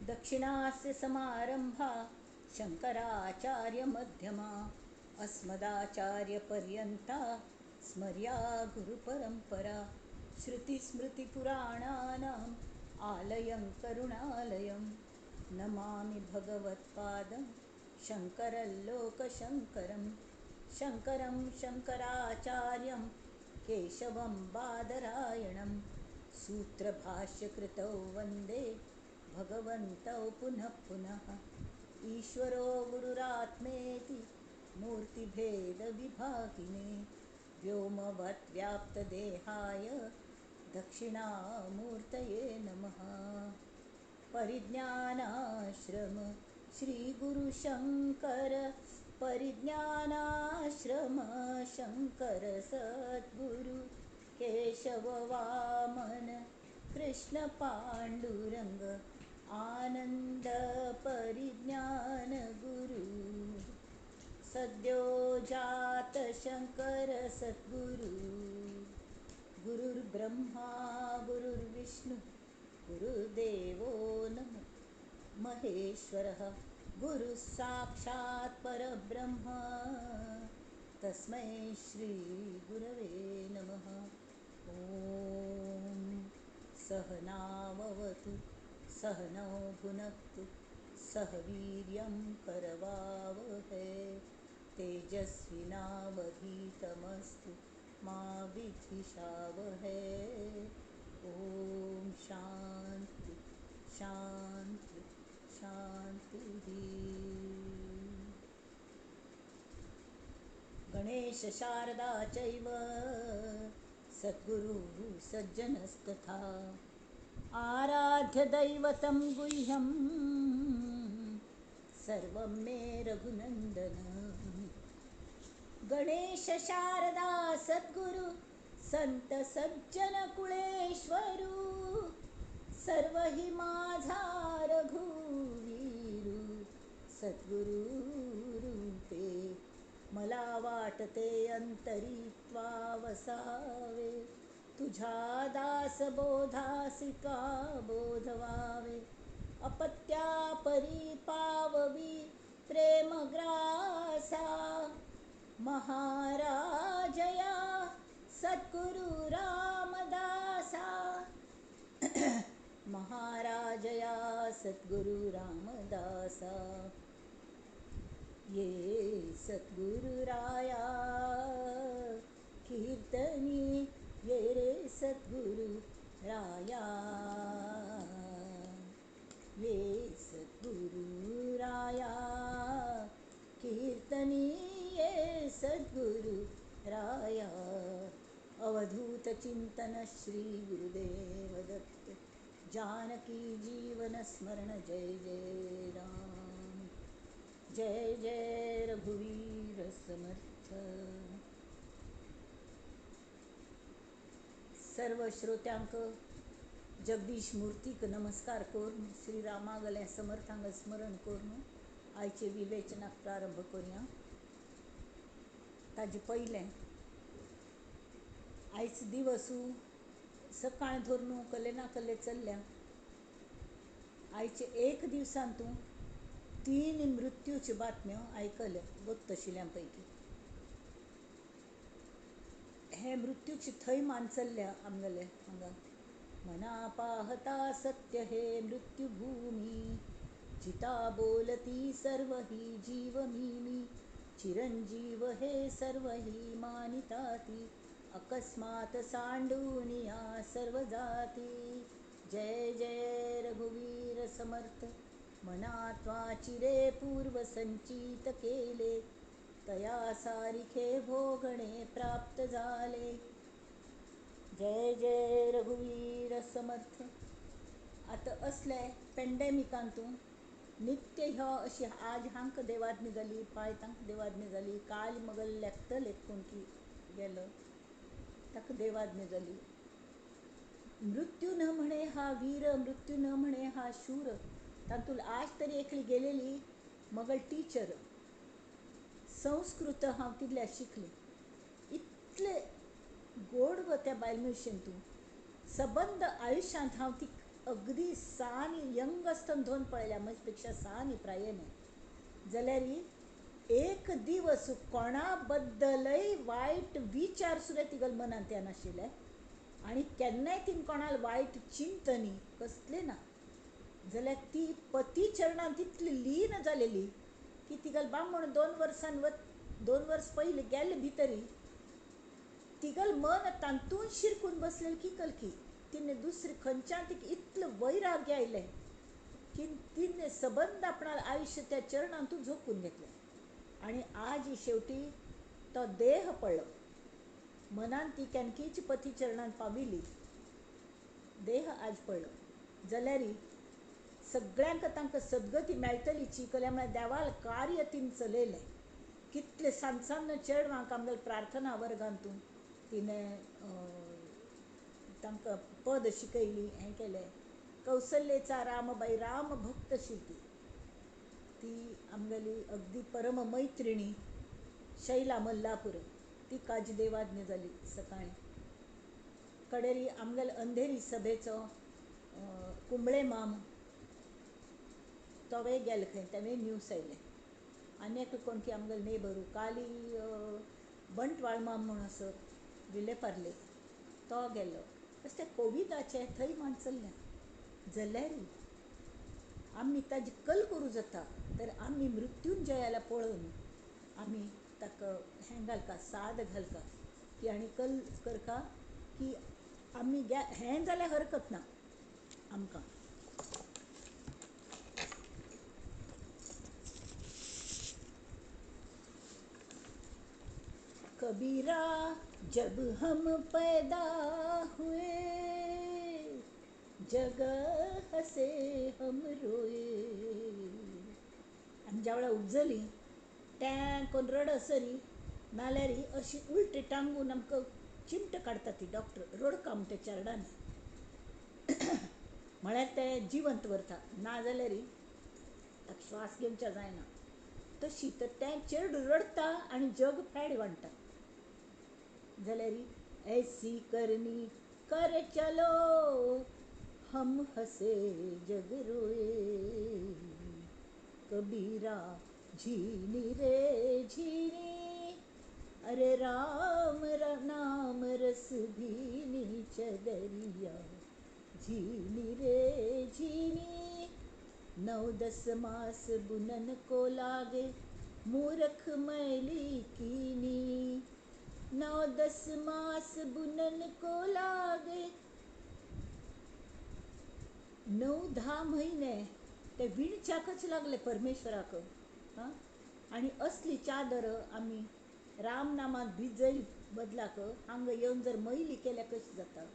दक्षिणास्य समारंभा शंकराचार्यमध्यमा अस्मदाचार्यपर्यन्ता स्मर्या गुरुपरंपरा। श्रुतिस्मृतिपुराणानाम् आलयं करुणालयं नमामि भगवत्पादं शंकरं लोकशंकरं। शंकरं शंकराचार्यं केशवं बादरायणं सूत्रभाष्यकृतौ वन्दे भगवन्तौ पुनः पुनः। ईश्वरो गुरुरात्मेति मूर्तिभेदविभागिने व्योमवद्व्याप्तदेहाय दक्षिणामूर्तये नमः। परिज्ञानाश्रम श्रीगुरुशंकर परिज्ञानाश्रम शंकर सद्गुरु केशव वामन कृष्ण पांडुरंग आनंद परिज्ञान गुरु। सद्यो जात शंकर सद्गुरु गुरुर्ब्रह्मा गुरुर्विष्णु गुरुदेवो नमः महेश्वरः। गुरुः साक्षात् परब्रह्म तस्मै श्री गुरवे नमः। ॐ सहनाववतु सहनौ भुनक्तु सह वीर्यं करवावहै तेजस्विनावधीतमस्तु मा विद्विषावहै। ॐ शान्ति शान्ति शान्तिः। गणेश शारदा चैव सद्गुरुः सज्जनस्तथा आराध्य दैवतं गुह्यं सर्वं मे रघुनन्दन। गणेश शारदा सद्गुरु संत सज्जन कुळेश्वरू सर्व हि माझा रघुवीरू। सद्गुरु रूपे मला वाटते अंतरी वसावे तुझा दास बोधासी त्वा बोधवावे। अपत्या परिपाववी प्रेमग्रासा महाराजया सद्गुरु रामदासा। महाराजया सद्गुरु रामदासा। ये सद्गुरुराया कीर्तनी ये रे सद्गुरु राया। ये सद्गुरु राया कीर्तनी ये सद्गुरु राया। अवधूत चिंतन श्री गुरुदेव दत्त जानकी जीवन स्मरण जय जय राम जय जय रघुवीर समर्थ। सर्व श्रोत्यांक जगदीश मूर्तीक नमस्कार करून श्रीरामागल्या समर्थांग स्मरण करून आयचे विवेचनाक प्रारंभ करूया। ताजे पयलें आयज दिवसू सकाळ धरून कले ना कले चल्ल्या। आयचे एक दिवसांतू 3 मृत्यूच्यो बातम्यो आयकल्या वक्त आशिल्ल्यां-पैकी। हे मृत्यूची थैमान चल्ल्या आमगेले हांगा। मना पाहता सत्य हे मृत्युभूमी जिता बोलती सर्व ही जीव मी चिरंजीव हे सर्व ही मानिताती अकस्मात सांडूनिया सर्व जाती। जय जय रघुवीर समर्थ मना त्वा चिरे पूर्व संचित केले तया सारिखे भोगणे प्राप्त झाले। जय जय रघुवीर समर्थ। आता असले पेंडेमिकांतू नित्य ह्यो अशी आज हांक देवादनी जाली पाय तांक देवादनी जाली काल मगल लेखतल एक कोण की गेलो ताका देवादनी जाली। मृत्यू न म्हणे हा वीर मृत्यू न म्हणे हा शूर। तातूंत आज तरी एकली गेलेली मगल टीचर संस्कृत हांव तितल्या शिकली इतले गोड गो त्या बायल मनशेन तूं सबंद आयुश्यांत हांव ती अगदी सानी यंग आसतना धोन पळयल्या म्हजे पेक्षा सानी प्रायेने जाल्यार एक दिवस कोणा बद्दलय वायट विचार सुद्दां तिगल मनांत येनाशिल्ले आनी केन्नाय तिने कोणाल वायट चिंतनी कसले ना जाल्यार ती पती चरणांत तितली लीन जालेली की तिगल बामण 2 वर्स पयलीं गेले भितरी तिगल मन तांतून शिरकून बसलें की कलकी तिने दुसरी खंयच्यान तिका इतलें वैराग्य आयलें की तिने सबंद आपणाल आयुश्य त्या चरणांतूच झोकून घेतलें आनी आज शेवटी तो देह पडलो मनान ती केन्कीच पती चरणांत पाविली देह आज पडलो जाल्यार सगळ्यांक तांकां सद्गती मेळटली चिकल्या म्हळ्यार देवाल कार्य तिने चलयलें कितले सांसान चेडवांक आमगेल प्रार्थना वर्गांतून तिने तांकां पद शिकयली हें केलें कौसल्येचा रामबाई राम भक्त शिल्पी ती आमगेली अगदी परम मैत्रिणी शैला मल्लापूर ती काजदेवाज्ञ जाली सकाळीं कडेरी आमगेल अंधेरी सभेचो कुंबळे माम तोवय गेले खंय तेवय न्यूज आयले आनी एक कोणकी आमगेल नेबरू काली बंटवाळ माम म्हूण आसत विलेपार्ले तो गेल्लो तशें तें कोविडाचें थंय मानचल्लें जाल्यार आमी ताजी कल करूं जाता तर आमी मृत्यूंजयाला पळोवन आमी ताका हें घालता साद घालता की आनी कल करता की आमी हें जाल्यार हरकत ना आमकां कबीरा जब हम पैदा हुए जग हसे हम रोए आमी ज्या वेळा उपजली तें कोण रडसरी नाल्यार अशी उलटी टांगून आमकां चिमट काडटा ती डॉक्टर रडका म्हणटा त्या चेरडांनी म्हळ्यार तें जिवंत व्हरता नाजाल्यार ताका श्वास घेवचे जायना तशी तर तें चेडूं रडता आनी जग फेड वाडटा जाल्यार ऐसी करनी कर चलो हम हसे जग रोए कबीरा झीनी रे झीनी अरे राम नाम रस भीनी चदरिया झीनी रे झीनी 9-10 मास बुनन को लागे मूर्ख मैली कीनी 9-10 मास बुनन को लागे 9-10 महिने ते विणच्याकच लागले परमेश्वराक हां आनी असली चादर आमी राम नामांत भिजय बदलाक हांगा येवन जर मैली केल्या कशी जाता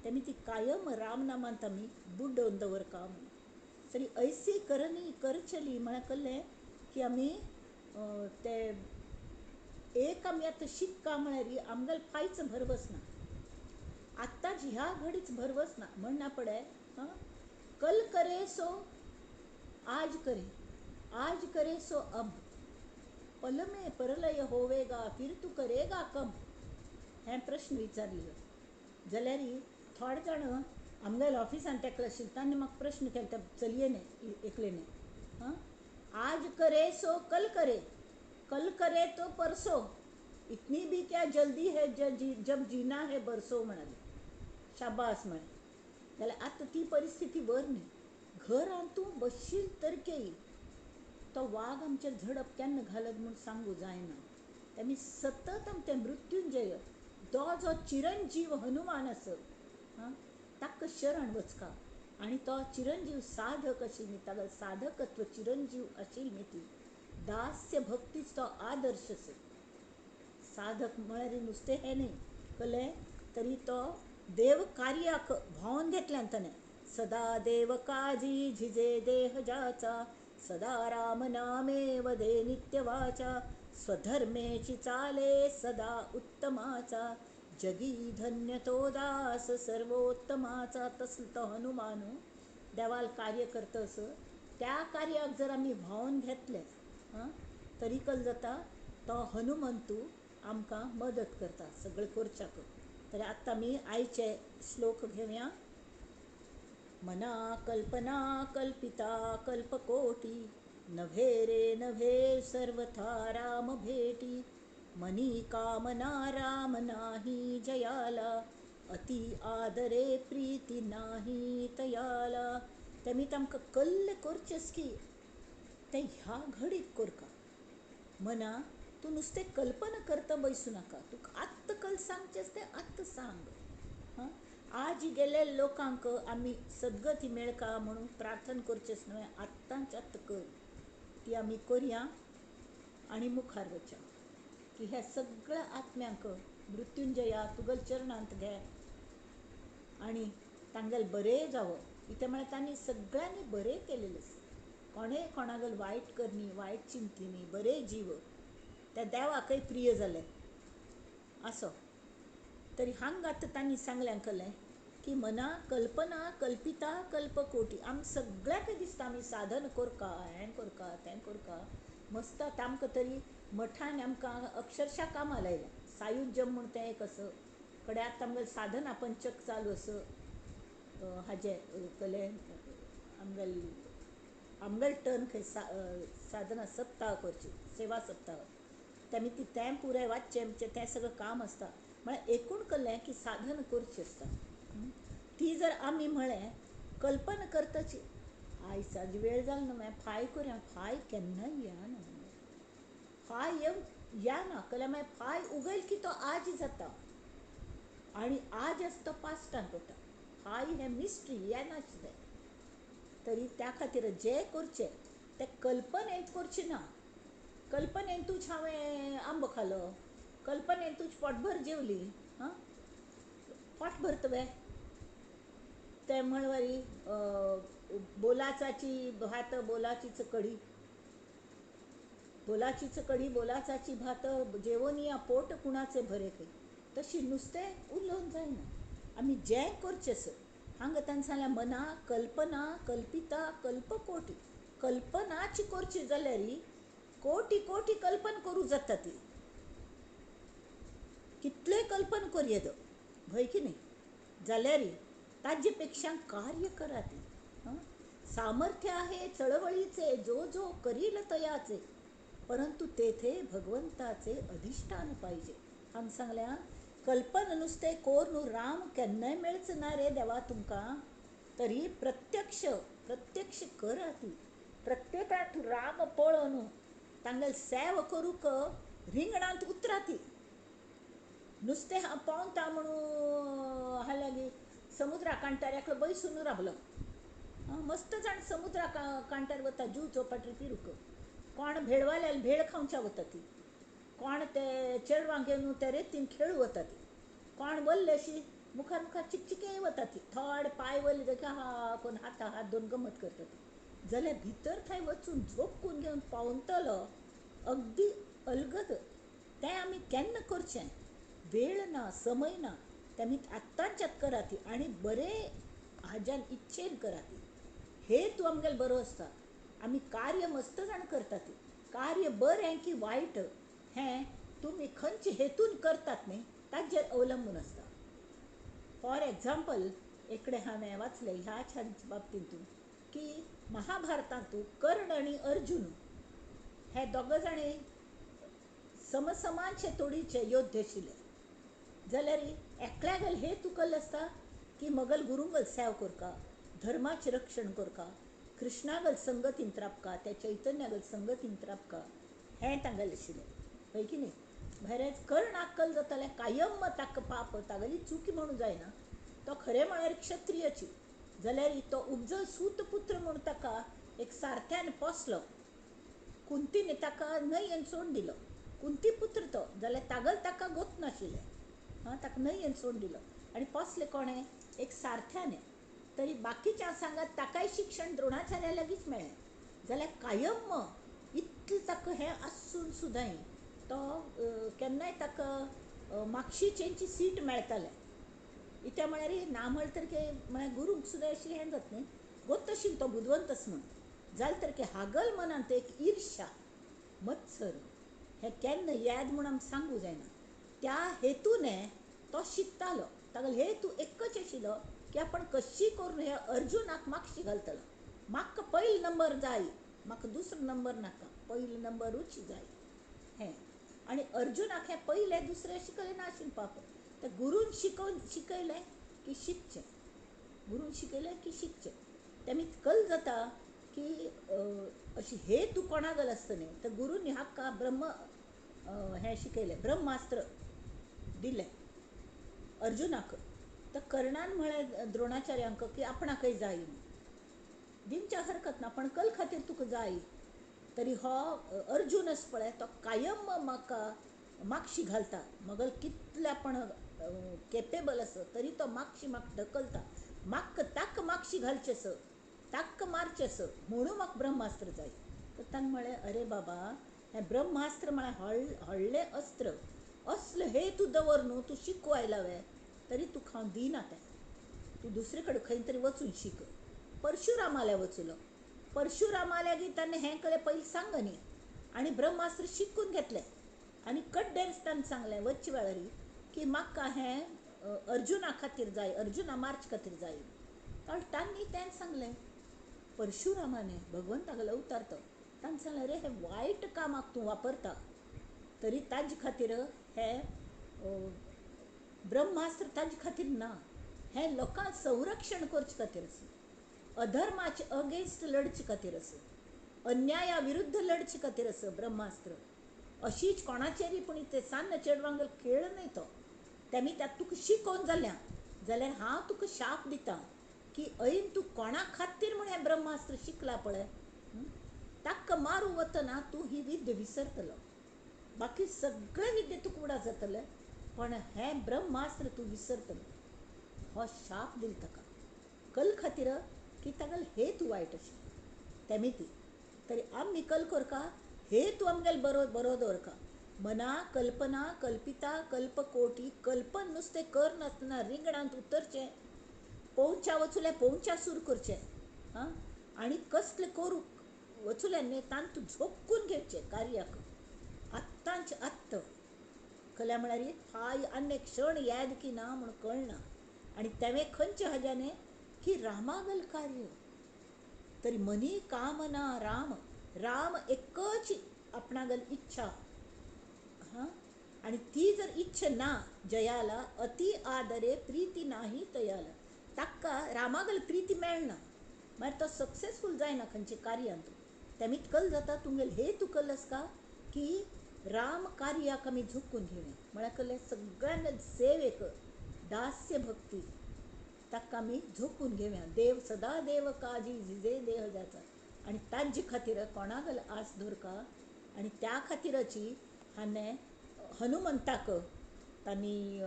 तेमी ती कायम राम नामांत आमी बुडोवन दवरका तरी ऐसी करनी करचली म्हळ्यार कल्लें की आमी ते एक आमी आतां शिकता म्हळ्यार आमगेल फायच भरवस ना आत्ताच ह्या घडीच भरवस ना म्हणना पडे हां कल करे सो आज करे सो अब पल में परलय होवेगा फिर तू करेगा कब हें प्रश्न विचारलेलो जाल्यार थोडे जाण आमगेल्या ऑफिसान तेकलो आशिल्लो ताणें म्हाका प्रश्न केलो त्या चलयेने एकलेने हां आज करे सो कल करे तो परसो इतनी भी क्या जल्दी है जब जीना है बरसो म्हणाले शाबास म्हणे जाल्यार आतां ती परिस्थिती बर न्ही घरांत तूं बसशील तर केय तो वाघ आमचेर झडप केन्ना घालत म्हूण सांगूं जायना तेमी सतत आमी ते मृत्यूंजय तो जो चिरंजीव हनुमान आसत हां ताका शरण वचका आनी तो चिरंजीव साधक आशिल्ली ताका साधकत्व चिरंजीव आशिल्ली ती दास्य भक्तीच तो आदर्श आसत साधक म्हळ्यार नुस्तें हें न्ही कळ्ळें तरी तो देव कार्याक भावून घेतल्यान ताणें सदा देव काजी झिजे देह जाचा सदा राम नामे वदे नित्य वाचा स्वधर्मेची चाले सदा उत्तमाचा जगी धन्य तो दास सर्वोत्तमाचा तसलो तो हनुमान देवाल कार्य करतस त्या कार्याक जर आमी भावून घेतले हां तरी कल जाता तो हनुमंतू आमकां मदत करता सगळें करच्याक तर आतां आमी आयचे श्लोक घेवया मना कल्पना कल्पिता कल्पकोटी, नभे रे नभे सर्वथा राम भेटी. मनी कामना राम नाही जयाला, अति आदरे प्रीती नाही तयाला. तेमी तामकां कल्ले करचेस की ते ह्या घडीत कोरका. मना तू नुसते कल्पना करता बसू नका, तुका आत्त कल सांगचेस ते आत्त सांग. हां, आज गेले लोकांक आम्ही सद्गती मेळका म्हणून प्रार्थना करचेस न्हय, आत्तांच आत्त कर ती आमी करया आणि मुखार वचा की ह्या सगळ्या आत्म्यांक मृत्युंजया तुगल चरणांत घे आणि तांगेल बरें जावं. इथे म्हळ्यार तांणी सगळ्यांनी बरें केलेलें आसा. कोणें कोणागल वायट करनी, वायट चिंतिनी, बरे जीव त्या देवाकय प्रिय जाले असो. तरी हांगा आतां तांणी सांगलें कलें की मना कल्पना कल्पिता कल्पकोटी. आमी सगळ्याक दिसता आमी साधन करका, हें करका तें करका मस्त. आमकां तरी मठान आमकां अक्षरशः कामां लायल्या. सायुज्यम म्हूण तें एक असं कडे आतां आमगेलें साधना पंचक चालू असं हाजे कले आमगेल टर्न खंय साधना सप्ताह करची, सेवा सप्ताह तेमी तें पुराय वाचचें म्हणजे तें सगळं काम आसता. म्हळ्यार एकूण कल्लें की साधन करची आसता. ती जर आमी म्हळें कल्पना करताची आयज आज वेळ जालो न्हू मागीर फाय करया, फाय केन्नाय येना. फाय येना कल्या मागीर फाय उगयल की तो आज जाता आणि आज आसता पास्टांत वता. फाय हें मिस्ट्री येनाच तें. तरी त्या खातीर जें करचें तें कल्पनेंत करचें ना. कल्पनेंतूच हांवें आंबो खालो, कल्पनेंतूच पोटभर जेवली. हां, पोटभर तुवें तें म्हणवारी बोलाचाची भात, बोलाचीच कडी, बोलाचीच कडी, बोलाचाची भात जेवून या पोट कुणाचे भरे खंय. तशी नुस्तें उलोवन जायना. आमी जें करचें हांगा तांणी सांगलें मना कल्पना कल्पिता कल्पकोटी. कल्पनाची करची जाल्यार कोटी कोटी कल्पना करूं जाता. ती कितले कल्पना करयेद भंय की नाही जाल्यार ताजे पेक्षा कार्य करा. ती सामर्थ्य आहे चळवळीचे, जो जो करील तयाचे, परंतु तेथे भगवंताचे अधिष्ठान पाहिजे. हांगा सांगल्या कल्पना नुसते कोर न्हू, राम केन्नाय मेळच ना रे देवा तुमकां. तरी प्रत्यक्ष प्रत्यक्ष करा. ती प्रत्येकात राम पळोवन तांगेल सेव करूक रिंगणांत उतरा. ती नुस्तें हांव पावता म्हणून हालागी समुद्रा कांठार एकलो बैसून रावलो. मस्त जाण समुद्रा कांठार वता जीव चौपाटी फिरूक. कोण भेळवाल्याल भेळ खावच्या वता. ती कोण ते चेडवां घेवन ते रेतीन खेळू वता. ती कोण वल्ले अशी मुखार मुखार चिकचिके वता. ती थोड पांय वल्ले जाल्यार हा कोण हात दोन गमत करता. ती जाल्यार भितर थंय वचून झोपून घेवन पावतलो अगदी अलगद. तें आमी केन्ना करचें, वेळ ना, समय ना, तेमी आत्तांच्यात करा. ती आनी बरें हाज्यान इच्छेन करा. ती हेतू आमगेलो बरो आसता. आमी कार्य मस्त जाण करता. ती कार्य बरें की वायट हें तुमी खंयचे हेतून करतात न्ही ताजेर अवलंबून आसता. फॉर एग्जाम्पल एक हांवें वाचलें ह्याच बाबतींतून की महाभारतांतू कर्ण आनी अर्जून हे दोग जाणे समसमानशे तोडीचे योद्धे आशिल्ले. जाल्यार एकल्यागेल हेतू कल्लो आसता की मगल गुरूंगल सेव करका, धर्माचें रक्षण करका, कृष्णागल संगतींत रावका, त्या चैतन्यागल संगतींत रावका, हें तांगेलें आशिल्लें हय की न्ही. भायर कर्ण आक्कल जातालें कायम ताका पाप तागेली चुकी म्हणून जायना. तो खरें म्हळ्यार क्षत्रियची जाल्यार तो उपजल सूतपुत्र म्हूण ताका एक सारथ्यान पोसलो. कुंतीने ताका न्हंयेन सोडून दिलो. कुंती पुत्र तो जाल्यार तागल ताका गोत नाशिल्लें. ताका न्हंयेन सोडून दिलो आनी पोसलें कोणें, एक सारथ्याने. तरी बाकीच्या सांगात ताकाय शिक्षण द्रोणाचार्या लागींच मेळ्ळें. जाल्यार कायम इतलें ताका हें आसून सुद्दां तो केन्नाय ताका मार्कशीचेंची सीट मेळटालें. इत्या म्हळ्यार ना म्हळ्यार तर म्हळ्यार गुरूंक सुद्दां अशी हें जाता न्ही, गोत आशिल्लो तो बुदवंत म्हूण. जाल्यार तर हागल मनांत एक ईर्ष्या मत्सर हें केन्ना येद म्हूण आमी सांगूं जायना. त्या हेतून तो शिकतालो. तागेलो हेतू एकच आशिल्लो की आपण कशी करून हे अर्जुनाक मागशी घालतलो. म्हाका पयलो नंबर जाय, म्हाका दुसरो नंबर नाका, पयलो नंबरूच जाय हें. आनी अर्जुनाक हें पयलें दुसरें शिकयलें नाशिल्लें पाप. ते गुरून शिकयलें की शिकचें, गुरून शिकयलें की शिकचें. तेमी कल जाता की अशी हे तूं कोणागल आसतलें तर गुरूनी हाका हें शिकयलें, ब्रह्मास्त्र दिलें अर्जुनाक. तर कर्णान म्हळें द्रोणाचार्यांक की आपणाकय जाय दिवच्या हरकत ना, पण कल खातीर तुका जाय. तरी हो अर्जुनच पळय तो कायम म्हाका मागशी घालता. मगल कितले पण केपेबल आसा तरी तो मागशी म्हाका ढकलता. म्हाका ताका मागशी घालचें, ताका मारचें म्हणून म्हाका ब्रह्मास्त्र जाय. तर ताणें म्हळें अरे बाबा, हें ब्रह्मास्त्र म्हळ्यार व्हडलें अस्त्र. असलो हे तूं दवर न्हू, तूं शिकू आयला वे, तरी तुका हांव दिना तें. तूं दुसरे कडेन खंय तरी वचून शिक. परशुरामाल्या वचुलो. परशुरामाल्या गी ताणें हें केलें पयलीं सांग न्ही, आनी ब्रह्मास्त्र शिकून घेतलें. आनी कड्डेंच ताणें सांगलें वच्चे वेळार की म्हाका हें अर्जुना खातीर जाय, अर्जुना मारचे खातीर जाय. ताणें तें सांगलें परशुरामाने, भगवंतागेलो अवतार तो. ताणें सांगलें अरे हें वायट कामाक तूं वापरता, तरी ताजे खातीर हें ब्रह्मास्त्र ताजे खातीर ना. हें लोकां संरक्षण करचे खातीर आसा, अधर्माचे अगेन्स्ट लढचे खातीर आसा, अन्याया विरुद्ध लढचे खातीर आसा ब्रह्मास्त्र. अशीच कोणाचेरी पूण ते सान्न चेडवांगेर खेळ न्हय तो. तेमी त्यात तुका शिकोवन जाल्यार हांव तुका शाप दितां की ऐन तूं कोणा खातीर म्हण हें ब्रह्मास्त्र शिकला पळय, ताका मारूं वतना तूं ही विद्या विसरतलो. बाकी सगळे विद्या तुका उडा जातले, पण हें ब्रह्मास्त्र तूं विसरतलो. हो शाप दिल ताका कल खातीर की तागेलो हेतू वायट आशिल्लो. तेमी ती तरी आमी कल करका हेतू आमगेलो बरो दवरका. मना कल्पना कल्पिता कल्पकोटी, कल्पन नुस्तें कर नासतना रिंगणांत उतरचें, पोंवच्या वचूल्यार पोंवच्या सूर करचें. आनी कसलें करूं वचूल्यार न्ही तांत झोपून घेवचें कार्याक. आत्तांच आत्त कल्या म्हळ्यार हाय आनी क्षण याद की ना म्हूण कळना. आनी तेवें खंयचे हाज्याने की रामागल कार्य. तरी मनी कामना राम, राम एकच आपणागल इच्छा. आनी ती जर इच्छा ना जयाला, अति आदरे प्रीती नाही तयाला. ताका रामागल प्रीती मेळना, मागीर तो सक्सेसफूल जायना खंयचे कार्यांत. तेमीत कल जाता तुमगेल हेतू कल आसता की राम कार्याक आमी झोकून घेवया. म्हळ्यार कळ्ळें सगळ्यांना सेवेक दास्य भक्ती ताका आमी झोकून घेवया. देव सदा देव काजी झिजे देह जाता. आनी ताजे खातीर कोणागल आस दवरका. आनी त्या खातीरची हाणें हनुमंताक तांणी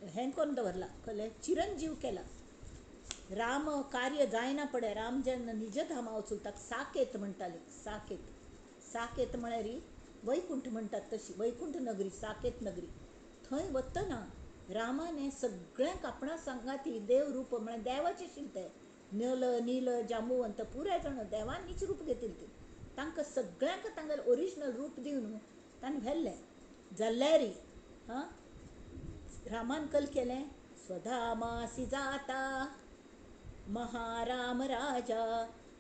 हें करून दवरला, कळ्ळें, चिरंजीव केला. राम कार्य जायना पळय, राम जेन्ना निज धामा वचून ताका साकेत म्हणटाली. साकेत म्हळ्यार वैकुंठ म्हणटात तशी, वैकुंठ नगरी, साकेत नगरी. थंय वतना रामाने सगळ्यांक आपणा सांगाती देव रूप म्हळ्यार देवाचे आशिल्ले ते नल नील जांबुवंत पुराय जाण देवांनीच रूप घेतिल्ले ते. तांकां सगळ्यांक तांगेलें ओरिजिनल रूप दिवन ताणें व्हेल्लें. जाल्यार रामान कल केलें स्वधामासी जाता महाराम राजा,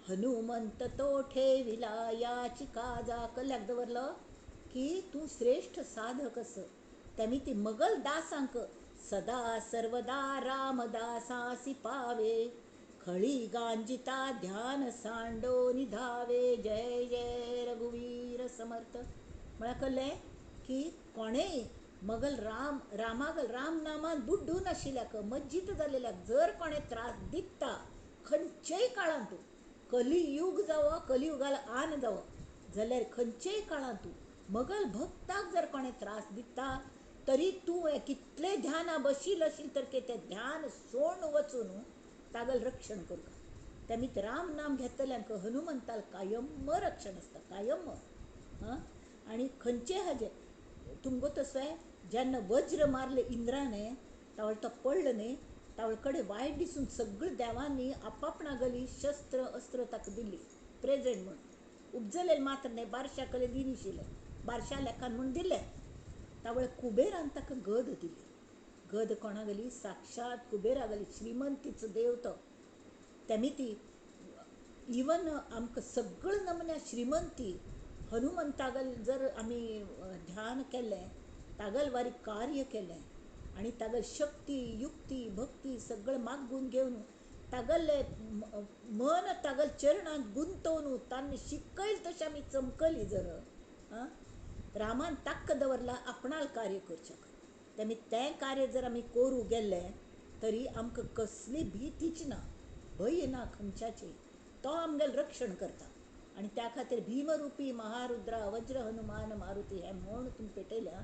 हनुमंत तो ठेविला याची काजा. कल्ल्याक दवरलो की तूं श्रेष्ठ साधक आस. तेमी ती मगल दासांक सदा सर्वदा रामदासासी पावे, खळी गांजिता ध्यान सांडो निधावे. जय जय रघुवीर समर्थ. म्हळ्यार कळ्ळें की कोणेय मगल रामागल राम नामांत बुड्डून आशिल्ल्याक, मज्जित जालेल्याक जर कोणें त्रास दिता खंयचेय काळांत, कलियूग जावो कलियुगाल आन जावो, जाल्यार खंयचेय काळांत मगल भक्ताक जर कोणें त्रास दिता तरी तूं कितले ध्याना बशील आशिल तर तें ध्यान सोडून वचून तागेल रक्षण करता. तेमी राम नाम घेतल्यांक हनुमंताल कायम रक्षण आसता, कायम. आनी खंयचे हाजे तुमगो तसोय जेन्ना वज्र मारले इंद्राने, तावळ तो पडलो न्ही, तावळ कडेन वायट दिसून सगळ्या देवांनी आपापणागली शस्त्र अस्त्र ताका दिल्ली प्रेजेंट म्हूण. उपजलेले मात्र न्ही, बारशा कले दिनाशिल्ले, बारशा लेखान म्हूण दिले. तावळ कुबेरान ताका गद दिली. गद कोणा गेली साक्षात कुबेरा गेली श्रीमंतीचं देव तो त्यामी ती इवन आमकां सगळं नमन्या श्रीमंती हनुमंतागल जर आमी ध्यान केलें तागल वारी कार्य केलें आणि तागल शक्ती युक्ती भक्ती सगळं मागून घेवन तागल्ले मन तागल चरणांत गुंतवून तांणी शिकयल तशें आमी चमकली जर रामान ताक्क दवरला आपणाल कार्य करच्याक तेमी तें कार्य जर आमी करूं गेल्ले तरी आमकां कसली भीतीच ना भंय ना खंयच्याची तो आमगेलें रक्षण करता आणि त्या खातीर भीमरुपी महारुद्रा वज्र हनुमान मारुती हे म्हण तुमी पेटयल्या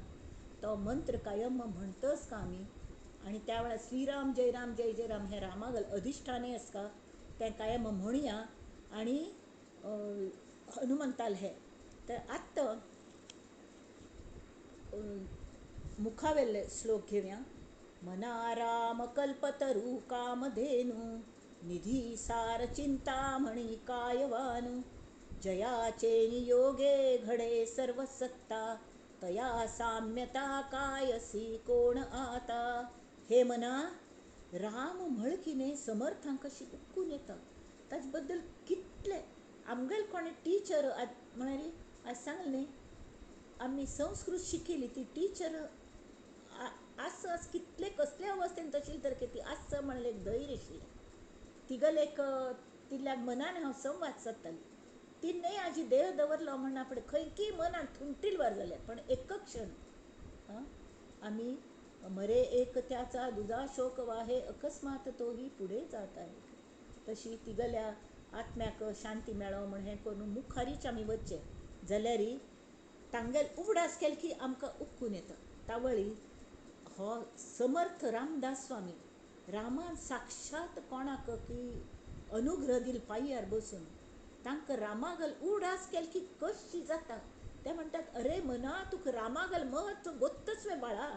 तो मंत्र कायम म्हणटच का आमी आणि त्या वेळार श्रीराम जय राम हे रामागल अधिष्ठाने आसता तें कायम म्हणया आणि हनुमंताल हे तर आत्ता मुखावेले श्लोक घेऊया मना राम कल्पतरू कामधेनु निधी सार चिंतामणी कायवानु जयाचे नियोगे घडे सर्व सत्ता तया साम्यता कायसी कोण आता हे मना राम म्हळकिने समर्थांक कशी उक्कून येता ताजे बद्दल कितले आमगेल कोणे टीचर म्हळ्यार आज सांगले न्ही आमी संस्कृत शिकिल्ली ती टीचर आस कितले कसले अवस्थेन तशी तर ती आस म्हणले एक धैर्य आशिल्लें तिगल एक तितल्या मनान हांव संवाद सादताली ती न्ही आजी देह दवरलो म्हणना फुडें खंयकी मनान थुंटिल वार जालें पण एक क्षण आमी मरे एक त्याचा दुजा शोक वाहे अकस्मात तोही पुढे जात आहे तशी तिगल्या आत्म्याक शांती मेळो म्हण हें करून मुखारीच आमी वचचे जाल्यार तांगेल उगडास केली की आमकां उक्कून येता तावळी हो समर्थ रामदास स्वामी रामान साक्षात कोणाक की अनुग्रह दिल पाययार बसून तांकां रामागल उडास केली की कशी जाता ते म्हणटात अरे मना तुका रामागल महत्व गोत्तच वे बाळा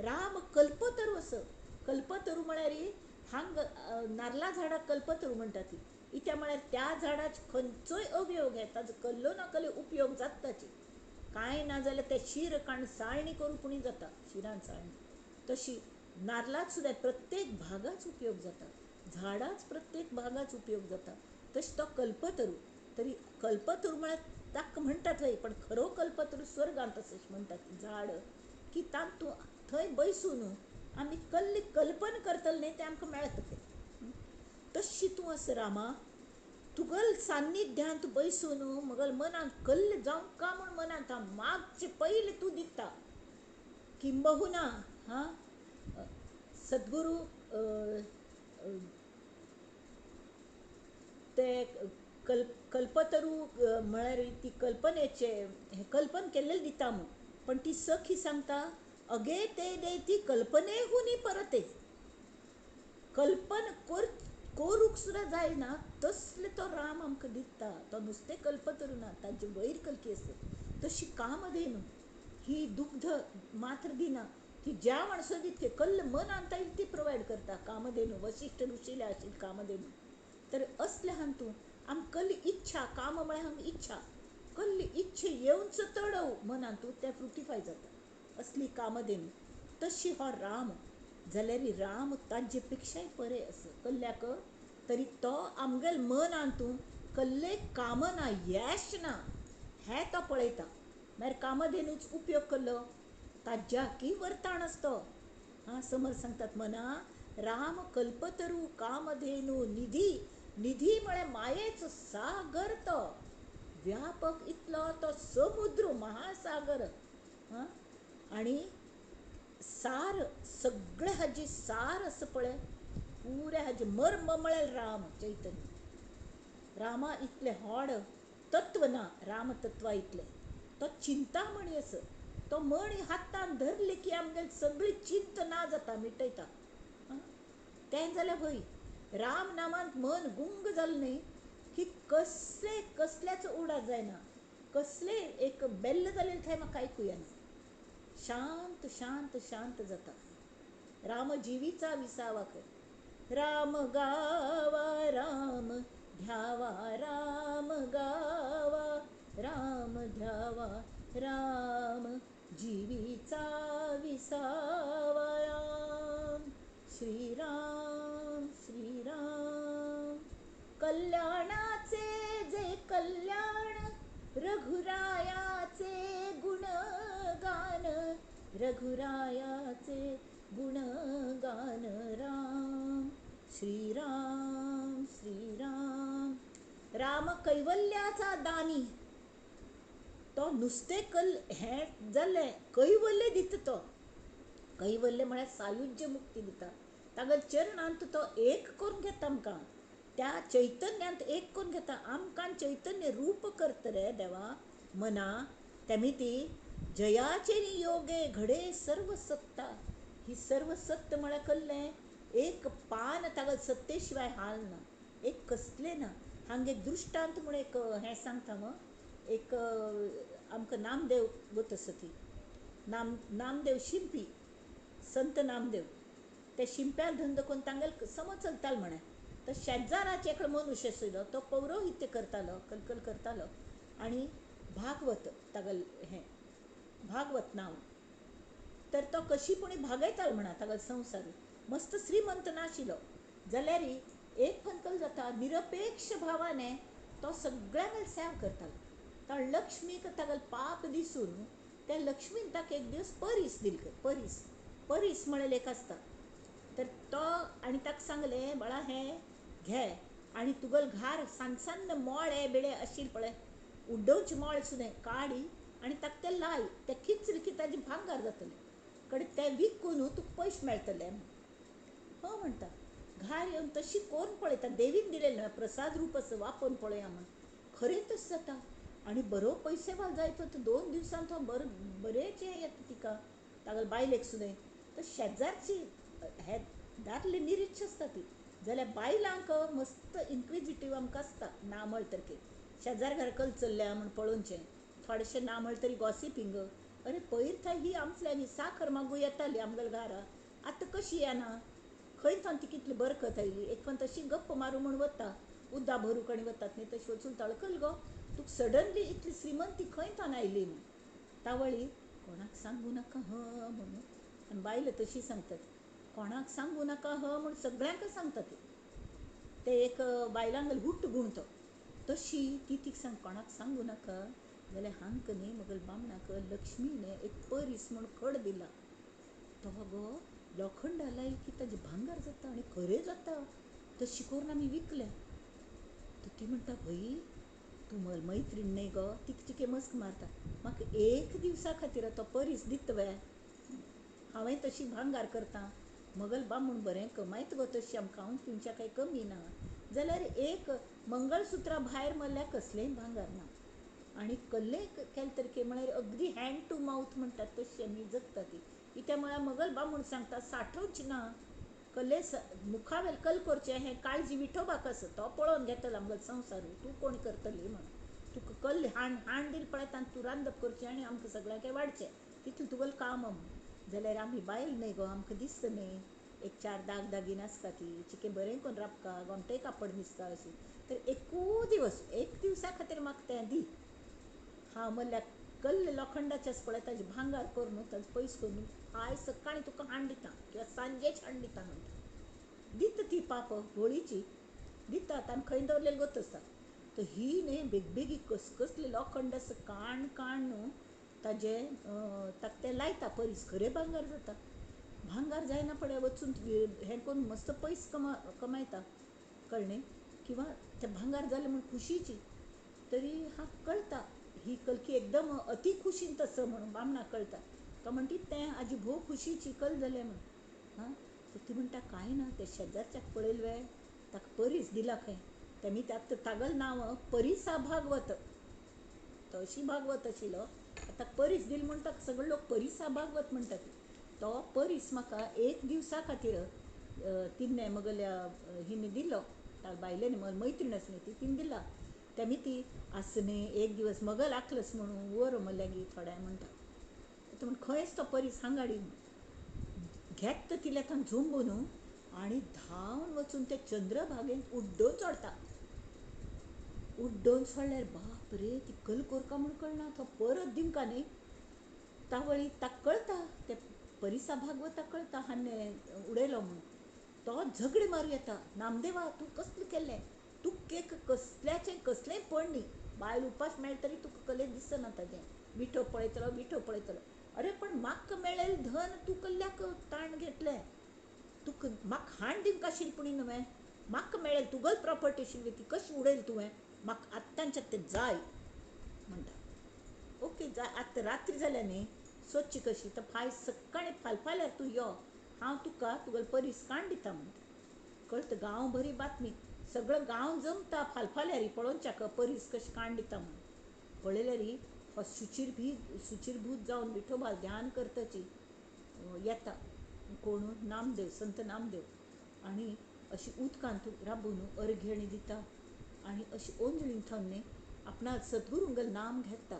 राम कल्पतरू असं कल्पतरू म्हळ्यार हांग नारला झाडाक कल्पतरू म्हणटा ती इत्या म्हळ्यार त्या झाडाचे खंयचोय अवयव घे ताजो कल्लो ना कल्लो उपयोग जाता ताची कांय ना जाल्यार ते शीर काण साळणी करूं पुणी जाता शिरान साळणी तशी नारळाच सुद्दां प्रत्येक भागाच उपयोग जाता झाडाच प्रत्येक भागाच उपयोग जाता तशी तो कल्पतरू तरी कल्पतरू म्हळ्यार ताका म्हणटात थंय पण खरो कल्पतरू स्वर्गांत अशें म्हणटात झाड की तातूं थंय बसून आमी कसली कल्पना करतले न्ही तें आमकां मेळटा खंय तशी तूं आस रामा तुगल सान्निध्यांत बसून मगल मनान कल्ल जावं का म्हूण मनांत मागचे पयले तूं दिता किंबहुना सद्गुरू ते कल्पतरू म्हळ्यार ती कल्पनेचे हे कल्पन केल्लें दिता म्हूण पण ती सखी सांगता अगे ते दे ती कल्पनेहून परते कल्पन करूंक सुद्दां जायना तसले तो राम आमकां दिता तो नुस्तें कल्पतरू ना ताजे वयर कल्की आसता तशी कामधेनू ही दुग्ध मात्र दिना ती ज्या माणसं दितके कल्ल मन आणता येईल ती प्रोवायड करता कामधेनू वशिश्ठ ऋषीले आशिल्ली कामधेनू तर असले हां तूं आम कल्ली इच्छा काम म्हळ्यार आम इच्छा कल्ली इच्छे येवंच तडव मनान तूं ते फ्रुटिफाय जाता असली कामधेनू तशी हो राम जाल्यार राम ताजे पेक्षाय बरें आसा कल्ल्याक तरी तो आमगेल मन तूं कसले कामना यश ना हें तो पळयता मागीर कामधेनूच उपयोग केलो ताज्याकी वर्ताण आसतो समर सांगतात मना राम कल्पतरू कामधेनू निधी निधी म्हळ्यार मायेचो सागर तो व्यापक इतलो तो समुद्र महासागर आणि सार सगळे हाजी सार असं पळय पुऱ्या हाजे मर्म म्हळ्यार राम चैतन्य रामा इतले व्हड तत्व ना राम तत्वा इतले तो चिंतामणी आस तो मणी हातान धरले की आमगेली सगळी चिंत ना जाता मिटयता तें जाल्यार भंय राम नामांत मन गुंग जालें न्ही की कसल्याच उडास जायना कसले एक बेल्ल जालेले थंय म्हाका आयकूं येना शांत शांत शांत जाता राम जिवीचा विसावा कर राम गावा राम ध्यावा राम गावा राम ध्यावा राम जीवीचा विसावा श्रीराम श्रीराम. कल्याणाचे जे कल्याण, रघुरायाचे गुणगान, रघुरायाचे गुणगान. राम श्रीराम श्रीराम. राम कैवल्याचा दानी, तो नुसते हें जाल्ले कैवल्य दिता. तो कैवल्य म्हळ्यार सायुज्य मुक्ती दिता. ताका चरणांत तो एक करून घेता. आमकां त्या चैतन्यांत एक करून घेता. आमकां चैतन्य रूप करता रे देवा मना. तेमी ती जयाचे नियोगे घडे सर्व सत्ता. ही सर्व सत्य म्हळ्यार कल्लें एक पान ताका सत्ते शिवाय हाल ना, एक कसले ना. हांगा एक दृश्टांत म्हूण एक हें सांगता मग. एक आमकां नामदेव वतसती, नामदेव शिंपी, संत नामदेव. ते शिंप्याक धंदो करून तांगेल समज चलतालो म्हणे. तर शेजाराचे एक मनुष्य आशिल्लो, तो पौरोहित्य करतालो, कलकल करतालो. आनी भागवत तागेल हें भागवत नांव. तर तो कशीपणी भागयतालो म्हणा तागेलो संवसार. मस्त श्रीमंत नाशिल्लो जाल्यार एक फंकल जाता, निरपेक्ष भावाने तो सगळ्यांक सेवा करतालो. तो लक्ष्मीक तागेलो पाप दिसून त्या लक्ष्मीन ताका एक दिवस परीस दिली. परीस म्हणलें एक आसता. तर तो आनी ताका सांगलें, बाळा हें घे आनी तुगेल घार सान्न मोळे बिळे आशिल्ले पळय, उड्डोवचे मोळे सुद्दां काडी आनी ताका ते लाय. ते किचले की ताजें भांगार जातलें. कडेन तें विकून तुका पयशे मेळटले. हो म्हणटा. घार येवन तशी कोरून पळयता, देवीन दिलेलें प्रसाद रूप असं वापरून पळया म्हण. खरें तशें जाता. आनी बरो पयशेवाल जायतो. 2 दिवसान तो बरेच येता तिका, तागेले बायलेक सुद्दां. तर शेजारची हे दादले निरीच्छ आसता ती. जाल्यार बायलांक मस्त इन्क्विजिटीव आमकां आसता. ना म्हळ्ळ तरी शेजार घर कल चल्ल्या म्हण पळोवचें. थोडेशें ना म्हळ्ळ तरी गॉसिपींग. अरे पयर थंय ही आमचल्यांनी साखर मागू येताली आमगेल्या घरा, आतां कशी येना. खंय थावन ती कितली बरकत आयली. एक पण तशी गप्प मारू म्हण वता, उद्दा भरूक आनी वतात न्ही तशी वचून तळकल गो तुका सडनली इतली श्रीमंती खंय थावन आयली म्हण. तावळी कोणाक सांगू नाका हं म्हणून. आनी बायलो तशी सांगतात, कोणाक सांगू नाका हं म्हूण सगळ्यांक सांगता ती. ते एक बायलांगेलो हुट्ट गुण तो. तशी ती तिका सांग कोणाक सांगू नाका. जाल्यार हांग न्ही म्हगेल्या बामणाक लक्ष्मीने एक परीस म्हूण खड दिला. तो गो लोखंडा लायली की ताजें भांगार जाता आनी खरें जाता. तशी करून आमी विकलें. तर ती म्हणटा, भई तूं मैत्रीण न्ही गो. तिके मस्क मारता. म्हाका एक दिवसा खातीर तो परीस दिता वे. हांवें तशी भांगार करता. म्हगेलो बामूण बरें कमायता गो तशी. आमकां खावंक पिवच्या कांय कमी ना. जाल्यार एक मंगळसुत्रा भायर मारल्यार कसलेंय भांगार ना. आनी कसलेंय केलें तरी म्हळ्यार अगदी हँड टू माउथ म्हणटात तशी आमी जगता ती. कित्याक म्हळ्यार म्हगेलो बामूण सांगता सांठोवचें ना. कल्ले मुखावेल कल करचें हें काळजी विठोबाक आसा. तो पळोवन घेतलो आमगेलो संवसार. तूं कोण करतली म्हण. तुका कल्ल हांड दिलें पळय तांत तूं रांदप करचें आनी आमकां सगळ्यांक वाडचें, तितलें तुगेलें काम म्हूण. जाल्यार आमी बायल न्ही गो, आमकां दिसता न्ही एक 4 दागीन आसता ती, चिके बरें करून राबता, गोमटेय कापड न्हिसता अशी. तर एक दिवसा खातीर म्हाका तें दी. हांव म्हणल्यार कल्ल लोखंडाचें आसा पळय ताजें भांगार कर न्हू, ताजे पयस कर न्हू. आयज सकाळीं तुका हांड दिता किंवां सांजेच हांड दिता म्हणटा. दिता ती पाप होळीची दितात आनी खंय दवरलेली गत आसता. तर ही न्ही बेगबेगी कसले लोखंड आसा काण न्हू ताजें ताका तें लायता परीस. खरें भांगार जाता. भांगार जायना पळय वचून हें करून मस्त पयस कमायता कळ्ळें. किंवां तें भांगार जालें म्हूण खुशीची. तरी हांव कळटा ही कलकी एकदम अति खुशीन तसं म्हणून बामणाक कळटा. तो म्हणटी तें हाजी भोव खुशीची कल जालें म्हूण. हां तर ती म्हणटा कांय ना. ते शेजारच्याक पळयलें वे, ताका परीस दिला खंय. तेमी तागेलें नांव परिसा भागवत. तो अशी भागवत आशिल्लो. ताका परीस दिलें म्हूण ताका सगळे लोक परिसा भागवत म्हणटात. तो परीस म्हाका एक दिवसा खातीर तिने म्हगेल्या हिने दिलो. बायलेनी मैत्रीण आसली ती तिने दिला. तेमी ती आसनी एक दिवस मगल आखलस म्हणून वर मल्ल्यागी थोड्या म्हणटा. तो म्हण खंयच तो परीस हांगाडी घेत तिले थान झुंबून आनी धांवन वचून ते चंद्रभागेंत उड्डोवन चडटा. उड्डोवन सोडल्यार बाप रे ती कल कोरका म्हूण कळना. तो परत दिवका न्ही. तावळी ताका कळटा ते परिसा भागवताक कळटा हांणे उडयलो म्हूण. तो झगडे मारू येता. नामदेवा तू कसलें केलें, तू केक कसल्याचें कसलेंय पड न्ही, बायल उपास मेळ्ळी तरी तुका कले दिसना ताजें, विठो पळयतलो. अरे पण म्हाका मेळ्ळेलें धन तू कल्ल्याक ताण घेतलें, तुका म्हाका हाण दिवंक आशिल्ली पुणी न्हय, म्हाका मेळ्ळेलें तुगेल प्रॉपर्टी आशिल्ली ती कशी उडयली तुवें, म्हाका आत्तांच्यात तें जाय म्हणटा. ओके जाय, आतां रात्री जाल्या न्ही, सोदची कशी, तर सकाळीं फाल्यां तूं यो, हांव तुका तुगेल परीस काण दिता म्हणटा. कळटा, गांव बरी बातमी, सगळो गांव जमता फाल्यां री पळोवच्याक परीस कशी काण दिता म्हणून. पळयलें री हो शुचिरभूत जावन विठोबा ध्यान करतची येता कोण, नामदेव, संत नामदेव, आनी अशी उदकांत राबून अर्घ्यणी दिता आनी अशी ओंजळीन थंड आपणा सद्गुरूंगेल नाम घेता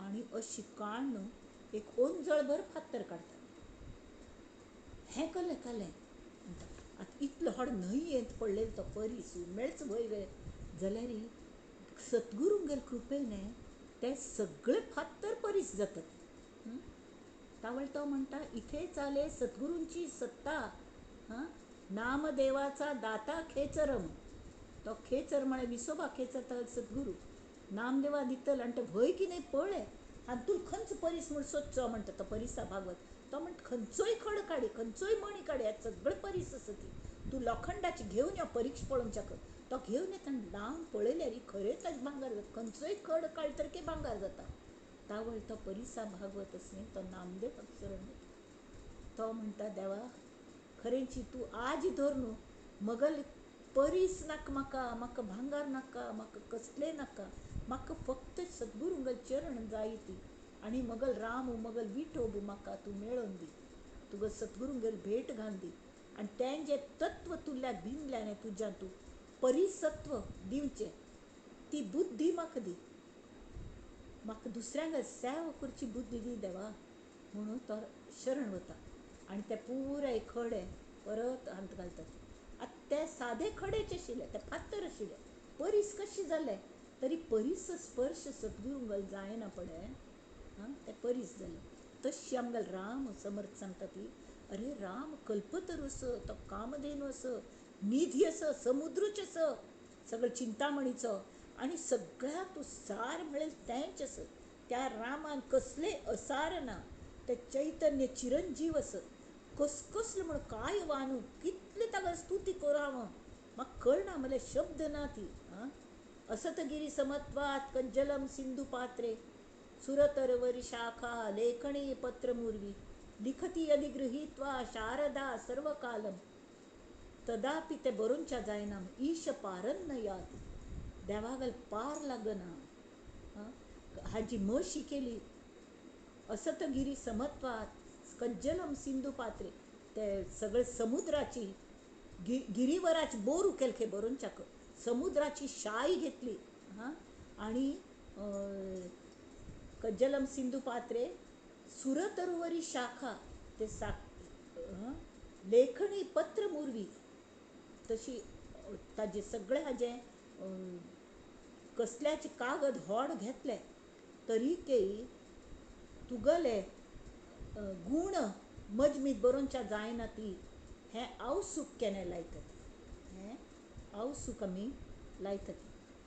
आनी अशी काण न्हू एक ओंजळभर फातर काडटा. हें कलें म्हणटा. आतां इतलो व्हड न्हंयेंत पडलेलो तो परीस मेळच भंय जाल्यार सद्गुरूंगेल कृपेन ते सगळे फातर परीस जातात. तावळ तो म्हणटा, इथे चाले सद्गुरूंची सत्ता, नामदेवाचा दाता खेचरम. तो खेचर म्हळ्यार विसोबा खेचता सद्गुरू, नामदेवा दितल आनी ते भंय की नाही पळय, आनी तुला खंयचो परीस म्हूण सोदचो म्हणटा तो परिसा भागवत. तो म्हणटा खंयचोय खड काडी, खंयचोय मणी काडी, ह्या सगळे परीस आसा ती, तूं लोखंडाची घेवन यो परीक्षा पळोवच्याक. तो घेवन येता आनी लावन पळयल्यार खरेंच ताजें भांगार जाता, खंयचोय खड काडलो तर भांगार जाता. तावळ तो परिसा भागवत आसा न्ही, तो नामदेव शरण वता. तो म्हणटा, देवा खरेंची तूं आज धर न्हू, मगल परीस नाका म्हाका भांगार नाका, म्हाका कसलें नाका, म्हाका फक्त सद्गुरूंगेल चरण जाय ती, आनी मगल राम मगल विठो म्हाका तूं मेळोवन दी, तुका सद्गुरूंगेल भेट घालन दी, आनी तें जें तत्व तुल्ल्याक भिनल्यान तुज्या तूं परिसत्व दिवचें, ती बुद्धी म्हाका दी, म्हाका दुसऱ्यांक सेवा करची बुद्धी दी देवा म्हणून तो शरण वता. आनी ते पुराय खडे परत अंत घालतात. आतां ते सादे खडेच आशिल्ले, ते फातर आशिल्ले, परीस कशें जालें तरी परीस स्पर्श सद्गुरूंगेल जायना पळय, ते परीस जालें. तशी आमगेल राम समर्थ सांगता ती, अरे राम कल्पतरू असो, तो कामधेनू असो, निधी असो, समुद्रच असो, सगळं चिंतामणीचो, आनी सगळ्यात सार म्हळें तेंच आसा. त्या रामान कसले असार ना, ते चैतन्य चिरंजीव आसा, कसले म्हण काय वानू, कितले ताका स्तुती करूं हांव, म्हाका कळना म्हळ्यार शब्द ना ती. असतगिरी समत्वात कज्जलम सिंधू पात्रे, सुरतरवरी शाखा लेखणी पत्रमुर्वी, लिखती यदि गृहीत्वा शारदा सर्व कालम, तदापि ते बरोवच्या जायना, ईश पारन्न याती, देवागल पार लागना. हाजी म्हशी केली असतगिरी समत्वात कज्जलम सिंधू पात्रे, ते सगळे समुद्राची गिरीवराची बोर उकेलखे बरोवच्याक, समुद्राची शाई घेतली, आनी कज्जलम सिंधू पात्रे, सुरतरुवरी शाखा, ते लेखणी पत्र मुरवी, तशी ताजे सगळे हाजें कसल्याचे कागद व्हड घेतले तरी तुगेले गूण मजमीत बरोवच्या जायना ती, हें अवसूक केन्ना लायतात, हें अवसूक आमी लायतात.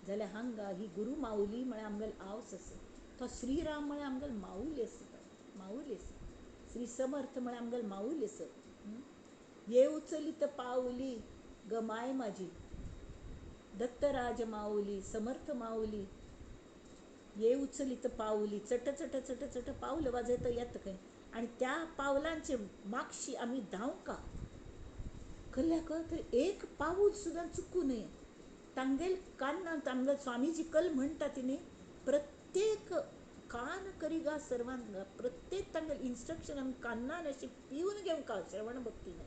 जाल्यार हांगा ही गुरू माऊली म्हळ्यार आमगेल आवस आसा, तो श्रीराम म्हळ्यार आमगेल माऊली आसा, माऊली आसा, श्री समर्थ म्हळ्यार आमगेल माऊली आसा. ये उचलित पावली ग माय माझी, दत्तराज माऊली, समर्थ माऊली, ये उचलित पावली, चट चट चट चट पावलं वाजयता येता खंय, आनी त्या पावलांचे मागशी आमी धांवका, कल्ल्याक तर एक पाऊल सुद्दां चुकूं नये. तांगेल कान्नांत आमगेल स्वामीजी कल म्हणटा तिने, प्रत्येक कान करी गा सर्वांत गा, प्रत्येक तांगेल इन्स्ट्रक्शन आमी कान्नान अशी पिवन घेवंका श्रवण भक्तीने,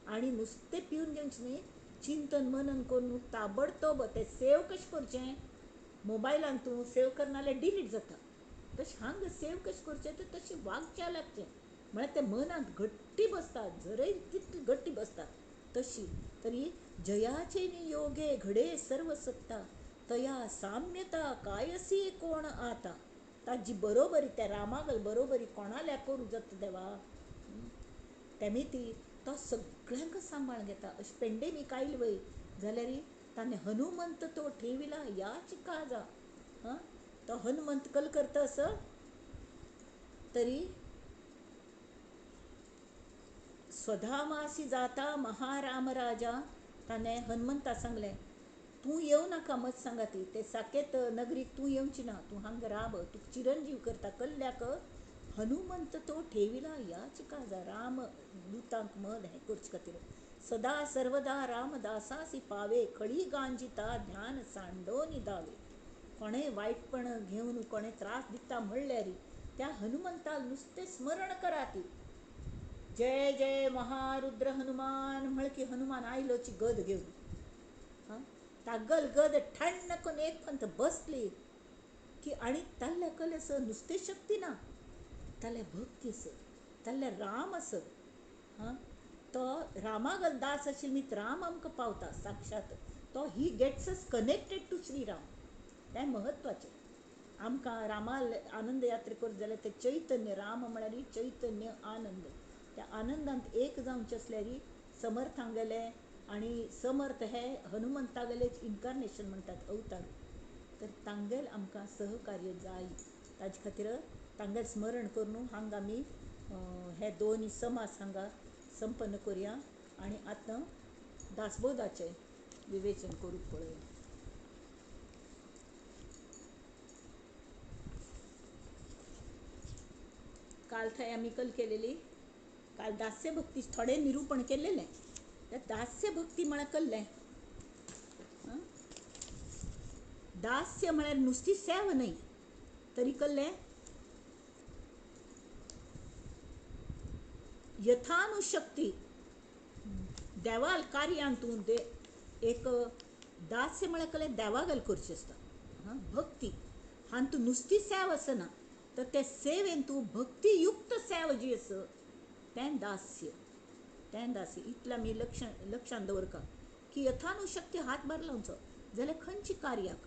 आनी नुस्तें पिवन घेवचें न्ही, चिंतन मनन करून ताबडतोब तें सेव कशें करचें, मोबायलान तूं सेव करना जाल्यार डिलीट जाता, तशें हांगा सेव कशें करचें तर तशें वागचें लागचें, म्हळ्यार तें मनांत घट्टी बसता, झरय तितली घट्टी बसता तशी. तरी जयाचे नियोगे घडे सर्व सत्ता, तया साम्यता कायसी कोण आता, ताजी बरोबरी त्या रामागल बरोबरी कोणाल्या करूं जाता देवा. तेमी ती तो सगळ्यांक सांबाळ घेता. अशी पेंडेमीक आयली वय जाल्यार ताणें हनुमंत तो ठेविला याची काजा. हां, तो हनुमंत कल करता असं तरी स्वधामासी जाता महाराम राजा. ताणें हनुमंता सांगलें तूं येवं नाका मत सांगाती ते साकेत नगरीक तूं येवची ना, तूं हांगा राब, तुका चिरंजीव करता कल्ल्याक हनुमंत तो ठेविला याची काजा. राम दुतांक मद हें करचे खातीर सदा सर्वदा रामदासासी पावे, खळी गांजिता ध्यान सांडोनी दावे. कोणें वायटपण घेवन कोणें त्रास दिता म्हणल्यार त्या हनुमंताल नुस्तें स्मरण कराती. जय जय महारुद्र हनुमान म्हळ की हनुमान आयलोची गद घेवन. हां, तागल गद ठण्ण करून एक पंत बसली की आनी ताल्ल्या कल आस नुस्तें शक्ती ना, ताल्ल्या भक्ती आस, ताल्ल्या राम आस. हां, तो रामागल दास आशिल्लो मीत राम आमकां पावता साक्षात. तो ही gets us connected to Shriram. तें म्हत्वाचें. आमकां रामा आनंद यात्रा करता जाल्यार ते चैतन्य राम म्हळ्यार चैतन्य आनंद. त्या आनंदांत एक जावचें आसल्यार समर्थ हांगेले आनी समर्थ हे हनुमंतागेलेच इन्कारनेशन म्हणटात अवतार. तर तांगेल आमकां सहकार्य जाय. ताजे खातीर तांगेल स्मरण करून हांगा आमी हे दोन समास हांगा संपन्न करुया आनी आतां दासबोधाचें विवेचन करूंक पळोवया. काल थंय आमी कल केलेली, काल दास्य भक्ती थोडें निरूपण केलेलें. दास्य भक्ती म्हळ्यार कल्लें दास्य म्हळ्यार नुस्ती सेवा न्हय, तरी कल्लें यथानुशक्ती देवाल कार्यान तूं एक दास्य म्हळ्यार कल्लें देवागेल करचें आसता. हां, भक्ती हांन तूं नुस्ती सेवा आसना, तर ते सेवेन तूं भक्तियुक्त सेवा जी आस तें दास्य. तें दास्य इतलें आमी लक्षांत दवरका की यथानुशक्ती हातभार लावचो जाल्यार खंयची कार्याक,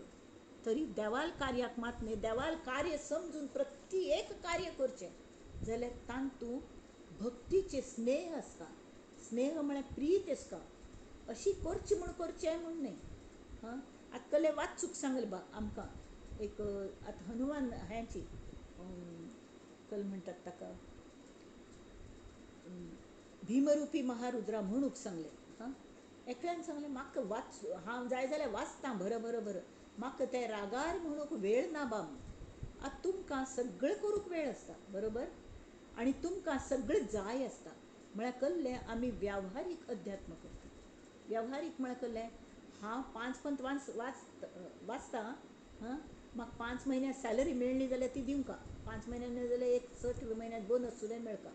तरी देवाल कार्याक मात न्ही, देवाल कार्य समजून प्रत्येक कार्य करचें जाल्यार तांत तूं भक्तीचे स्नेह आसता. स्नेह म्हळ्यार प्रीत आसता. अशी करची म्हूण करचें म्हूण न्ही. हां, आतां कले वाचूक सांगलें बा आमकां एक आतां हनुमान हेची कल म्हणटात ताका भीमरुपी महारुद्रा म्हणूक सांगलें. हां, एकल्यान सांगलें म्हाका वाच, हांव जाय जाल्यार वाचतां भर भर भर, म्हाका तें रागार म्हणूक वेळ ना बा. आतां तुमकां सगळें करूंक वेळ आसता बरोबर, आनी तुमकां सगळें जाय आसता. म्हळ्यार कल्लें आमी व्यावहारीक अध्यात्म करता. व्यावहारीक म्हळ्यार कल्लें हांव 5 पंत वाचतां. हां, म्हाका 5 म्हयन्यां सॅलरी मेळ्ळी जाल्यार ती दिवंका, 5 म्हयन्यां ना जाल्यार एक 6 म्हयन्यांत बोनस सुद्दां मेळका.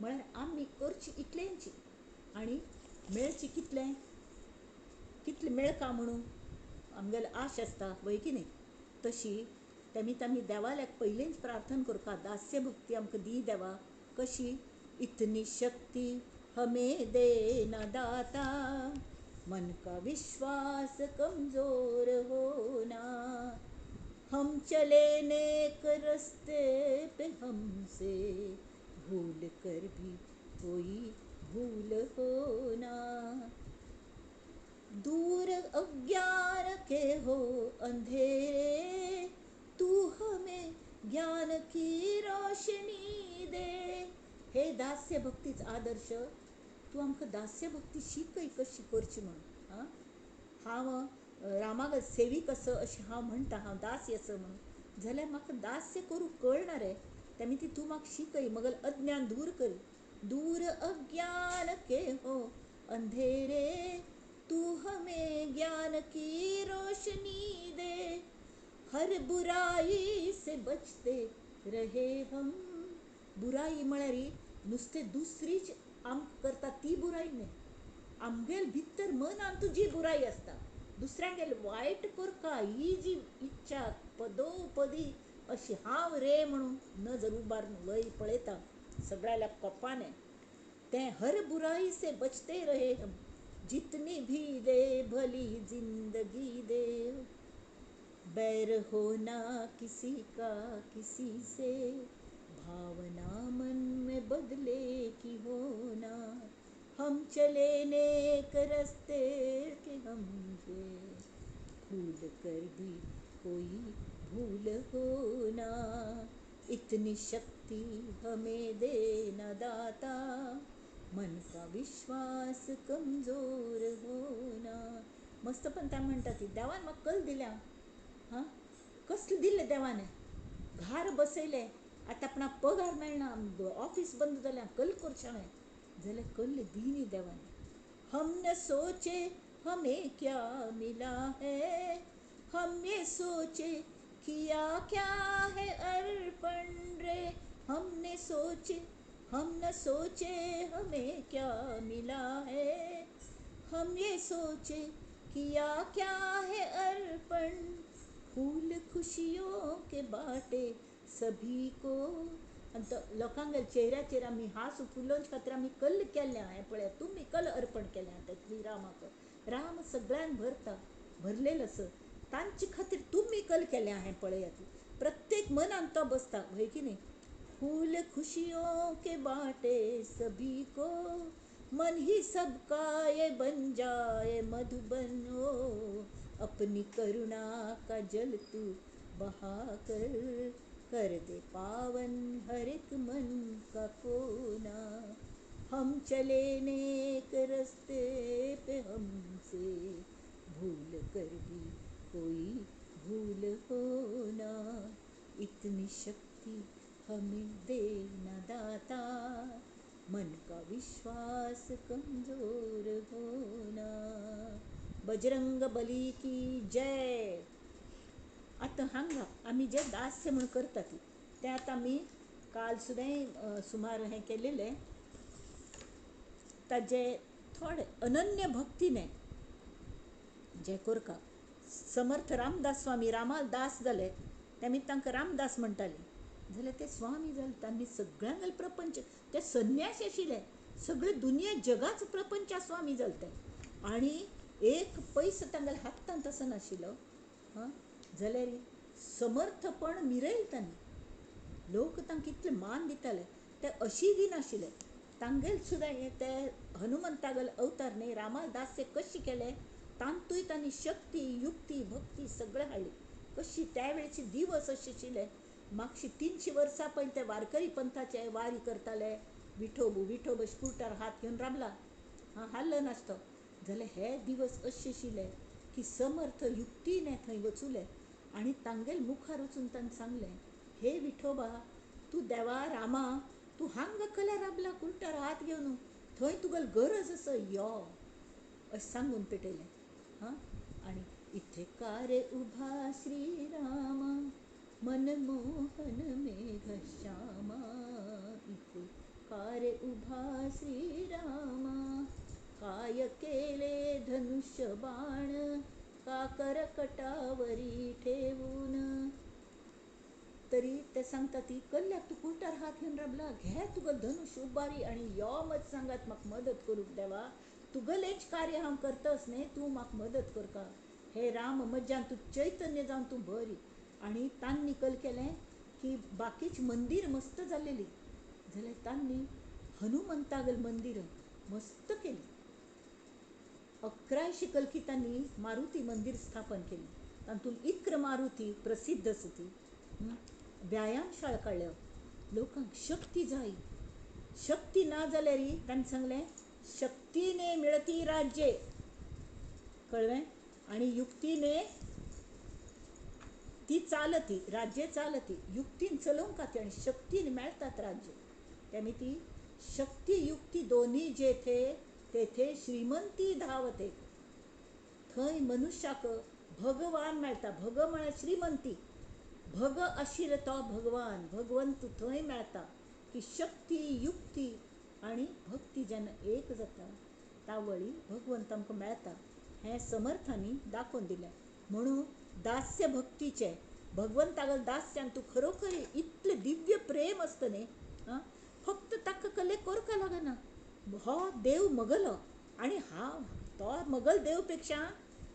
म्हळ्यार आमी करची इतल्यांची आनी मेळची कितलें कितलें मेळका म्हणून आमगेली आश आसता वय की न्ही. तशी तेमीत आमी देवाल्याक पयलींच प्रार्थना करता दास्य भक्ती आमकां दी देवा. कशी इतनी शक्ती हमें दे ना दाता, मन का विश्वास कमजोर होना, हम चले नेक रस्ते पे हमसे भूल कर भी कोई भूल होना, दूर अज्ञान के हो अंधेरे, तू हमें ज्ञान की रोशनी दे. हे दास्य भक्तीच आदर्श. तू आमकां दास्य भक्ती शिकय कशी करची म्हणून. हां, हांव रामाक सेवीक असो अशें हांव म्हणटा, हांव दास्य असो म्हणून, जाल्यार म्हाका दास्य करूंक कळना रे. तेमी ती तूं म्हाका शिकय, मगल अज्ञान दूर कर. दूर अज्ञान के हो अंधेरे, तू हमें ज्ञान की रोशनी दे, हर बुराई से बचते रहे हम. बुराई म्हळ्यार नुस्तें दुसरीच आमकां करता ती बुराई न्ही. आमगेल भितर मनान तुजी बुराई आसता, दुसऱ्यांगेल वायट करका ही जी इच्छा पदोपदी अशी हांव रे म्हणून नजर उबारून वयर पळयता सगळ्याल्या कोपाने. तें हर बुराई से बचते रहे हम, जितनी भी दे भली जिंदगी दे, बैर होना किसी का किसी से, भावना मन में बदले की होना, हम चले नेक रस्ते के हमसे भूल कर भी कोई भूल हो ना, इतनी शक्ति हमें देना दाता, मन का विश्वास कमजोर होना. मस्त पण त्या म्हणतात ती देवान म्हाका कल दिल्या. हां कसले दिले देवाने, घार बसयले, आतां आपणाक पगार मेळना, ऑफिस बंद जाल्यां, कल करचें हांवें जाल्यार कल्ले दीनी देवाने. हम न सोचे हमें क्या मिला है, हम ये सोचे किया क्या है अर्पण रे. हमने सोचे हम न सोचे हमें क्या मिला है, हम ये सोचे किया क्या है अर्पण. फूल खुशियों के बाटे सभी को. आणि लोकांगे चेहऱ्याचेर आमी हांस फुलोवचे खातीर आमी कल्ल केल्या. हें पळय तुमी कल अर्पण केल्या त्या श्रीरामाक. राम सगळ्यांक भरता, भरलेलो आसा, तांचे खातीर तुमी कल केल्या. हें पळयात प्रत्येक मनान तो बसता हय की न्ही. फूल खुशियों के बाटे सभी को, मन ही सबका ये बन जाए मधुबन हो. अपनी करुणा का जल तू बहा कर दे पावन हर एक मन का कोना. हम चले नेक रस्ते पे हमसे भूल कर भी कोई भूल होना, इतनी शक्ति हमें देना दाता, मन का विश्वास कमजोर होना. बजरंग बली की जय. आता हांगा आमी जे दास्य म्हण करतात ते आतां आमी काल सुद्दां सुमार हें केलेलें. ताजे थोडे अनन्य भक्तीने जे करता. समर्थ रामदास स्वामी रामाल दास जाले, तेमी तांकां रामदास म्हणटाले. जाल्यार ते स्वामी जाले, तांणी सगळ्यांक प्रपंच, ते संन्यासी आशिल्ले, सगळे दुनिये जगाच प्रपंचा स्वामी जाले ते. आनी एक पयस तांगेले हातांत असो नाशिल्लो. हां जाल्यार समर्थपण मिरयले तांणी. लोक तांकां इतले मान दिताले. ते अशी दिनाशिल्ले. तांगेल सुद्दां ते हनुमंतागेले अवतार न्ही, रामाल दास्य कशी केले तांतूय तांणी शक्ती युक्ती भक्ती सगळें हाडली. कशी त्या वेळचे दिवस अशे आशिल्ले. मागशी 300 वर्सां पयलीं ते वारकरी पंथाचे वारी करताले. विठोबू विठोबा कुर्तार हात घेवन राबला, हाल्लो नासतो. जाल्यार हे दिवस अशे आशिल्ले की समर्थ युक्तीने थंय वचूले आनी तांगेल मुखार वचून तांणी सांगलें, हे विठोबा तूं देवा रामा, तूं हांगा कल्या राबला कुर्तार हात घेवन, थंय तुगेल गरज आसा यो, अशें सांगून पेटयलें. हां आनी इथे कारे उभा श्रीरामा, मनमोहन मेघश्यामा. इथे कारे उभा श्रीरामा, काय केले धनुष्य बाण, का करकटावरी ठेवून. तरी ते सांगता ती कल्ल्याक तूं कुर्तार हात घेवन राबला, घे तुगेल धनुष्य उबारी आनी यो मत सांगात म्हाका मदत करूंक देवा. तुगेलेंच कार्य हांव करतस न्ही, तूं म्हाका मदत करता. हे राम मज्जान तूं चैतन्य जावन तूं बरी. आनी तांणी कल केलें की बाकीची मंदिर मस्त जाल्लेली, जाल्यार तांणी हनुमंतागेल मंदिर मस्त केली. 1100 कलकितांनी मारुती मंदिर स्थापन केली. तातूंत इक्र मारुती प्रसिद्ध आसा ती. व्यायामशाळा काडल्यो. लोकांक शक्ती जाय. शक्ती ना जाल्यार तांणी सांगलें शक्तीने मिळती राज्ये, कळ्ळें. आनी युक्तीने ती चालती, राज्य चालती. युक्तीन चलोवंक खातीर आनी शक्तीन मेळतात राज्य. तेमी ती शक्ती युक्ती दोन्ही जेथे तेथे श्रीमंती धावते. थंय मनुष्याक भगवान मेळटा. भग म्हळ्यार श्रीमंती. भग आशिल्लो तो भगवान, भगवंत थंय मेळटा की शक्ती युक्ती आनी भक्ती जेन्ना एक जाता तावळी भगवंत आमकां मेळटा. हें समर्थांनी दाखोवन दिलें. म्हणून दास्य भक्तीचे भगवंतागेले दास्यान तूं खरोखर इतलें दिव्य प्रेम आसता न्ही. फक्त ताका कल्ले करपा लागना. हो देव मगलो आनी हांव तो मगल देव पेक्षा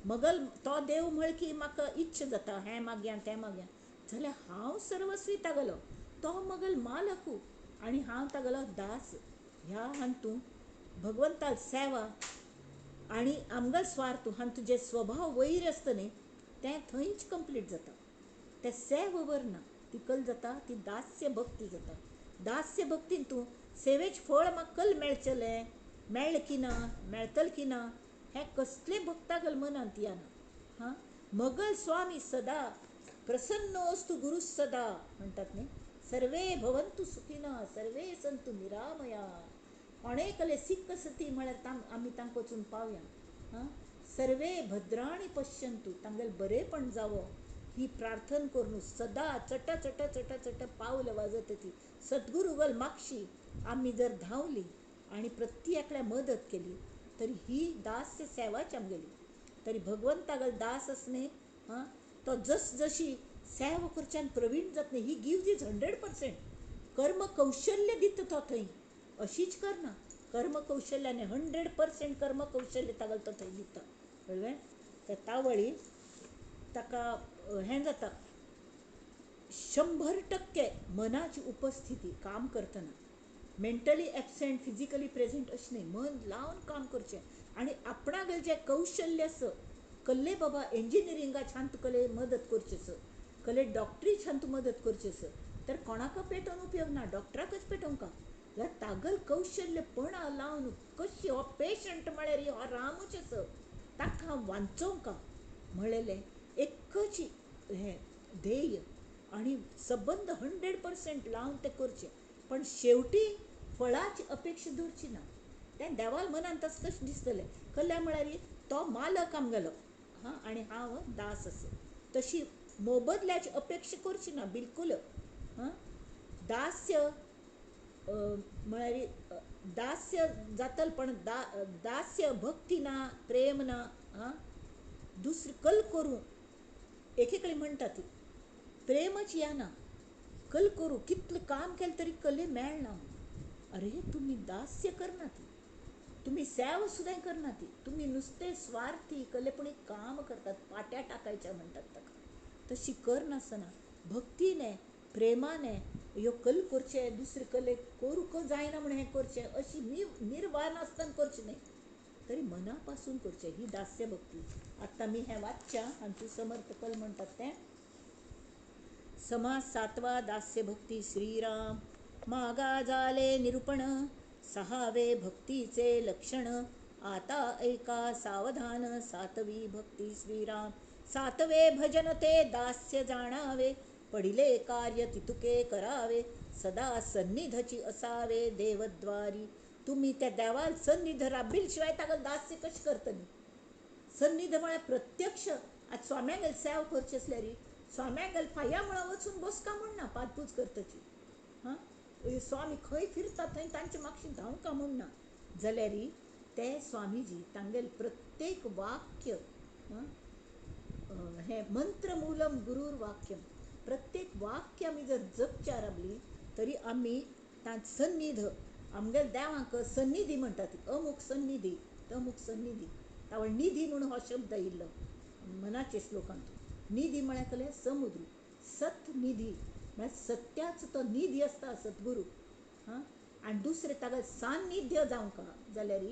मगल तो देव म्हळ की म्हाका इच्छा जाता हें मागया तें मागया, जाल्यार हांव सर्वस्वी तागेलो. तो मगल मालकू आनी हांव तागेलो दास. ह्या हातूंत भगवंता सेवा आणि आमगल स्वार्थ हां तुजे स्वभाव वयर आसता न्ही तें थंयच कंप्लीट जाता. ते सेव ना ती कल जाता ती दास्य भक्ती जाता. दास्य भक्तीन तूं सेवेच फळ म्हाका कल मेळचलें मेळ्ळें की ना मेळटलें की ना हें कसले भक्तागल मनांत येना. हां मगल स्वामी सदा प्रसन्नोस्तु गुरु सदा म्हणटात न्ही. सर्वे भवंतु सुखिनः सर्वे संतु निरामया. कोणेकले सिक्क सती म्हळ्यार आमी तांकां वचून पावया. हां सर्वे भद्राणी पश्यंतु तांगेल बरेपण जावो ही प्रार्थना करून सदा चट चट चट चट पावलं वाजत ती सद्गुरूगल मागशी आम्ही जर धावली आणि प्रत्येकाला मदत केली तरी ही दास्य सेवाच आमगेली. तरी भगवंतागल दास असणे हां तो जशी सेवा करच्यान प्रवीण जात नाही. ही गिव्ह दीज 100%. कर्म कौशल्य दिता तो थंय अशीच करना. कर्म कौशल्याने 100% कर्म कौशल्य तागल तो थंय दिता. कळ्ळें. त्या तावळी ताका हें जाता 100% मनाची उपस्थिती काम करतना. मेंटली ॲबसेंट फिजिकली प्रेझेंट अशें न्ही. मन लावन काम करचें आणि आपणागेल जें कौशल्य आसा कल्ले बाबा इंजिनियरिंगा छान तुकले मदत करचेस कले डॉक्टरी छान तू मदत करचेस तर कोणाक पेटोवन उपयोग ना डॉक्टराकच पेटोवंका. जाल्यार तागल कौशल्यपणा लावन कशी हो पेशंट म्हळ्यार हो रामूच आसा ताका वाचोवंका म्हळेलें एकच हें ध्येय आणि संबंध 100% लावन तें करचें. पण शेवटी फळाची अपेक्षा दवरची ना. तें देवाल मनांत तशें दिसतलें कल्ल्या म्हळ्यार तो मालक आमगेलो हां आणि हांव दास आसा तशी मोबदल्याची अपेक्षा करची ना बिलकुल. हां दास्य म्हळ्यार दास्य जातल पण दास्य भक्ती ना प्रेम ना. हां दुसरी कल करूं एके कडेन म्हणटा ती प्रेमच येना कल करूं कितलें काम केलें तरी कले मेळना. अरे तुमी दास्य करना ती तुम्ही सेवा सुद्दां करना ती तुम्ही नुसते स्वार्थी कलेपणी काम करतात पाट्या टाकायच्या म्हणटात ताका तशी करनासतना भक्तीने प्रेमाने ह्यो कल करचे दुसरे कले करूंक जायना म्हणून हें करचें अशी निर्वाण आसतना करचें न्ही तरी मना पासून करचें ही दास्य भक्ती. आतां मी हें वाचच्या हांचो समर्थ कल म्हणटात तें समाज 7वा दास्य भक्ती श्रीराम मागा जाले निरूपण 6वे भक्तीचे लक्षण आता ऐका सावधान 7वी भक्ती श्रीराम 7वे भजन ते दास्य जाणावे पडिले कार्य तितुके करावे सदा सन्निधची असावे देवद्वारी. तुम्ही त्या देवाल सन्निध राबिल शिवाय तागल दास्य कशें करतली. सन्निध म्हळ्यार प्रत्यक्ष आज स्वाम्यांगेल सेवा करची असल्यार स्वाम्यांगेल पांया मुळा वचून बसका म्हणना पादपूज करतची. हां स्वामी खंय फिरता थंय तांचे मागशी धांवका म्हणना जाल्यार ते स्वामीजी तांगेल प्रत्येक वाक्य हें मंत्रमूलम गुरुर वाक्यम प्रत्येक वाक्य आमी जर जपच्या राबली तरी आमी तांच सन्निध आमगेल देवांक सन्निधी म्हणटात ती अमूक सन्निधी तमूक सन्निधी तावळ निधी म्हणून हो शब्द आयिल्लो मनाचे श्लोकांत. निधी म्हळ्यार कले समुद्र सत निधी म्हळ्यार सत्याचो तो निधी आसता सद्गुरू. हां आनी दुसरें ताका सान्निध्य जावंका जाल्यार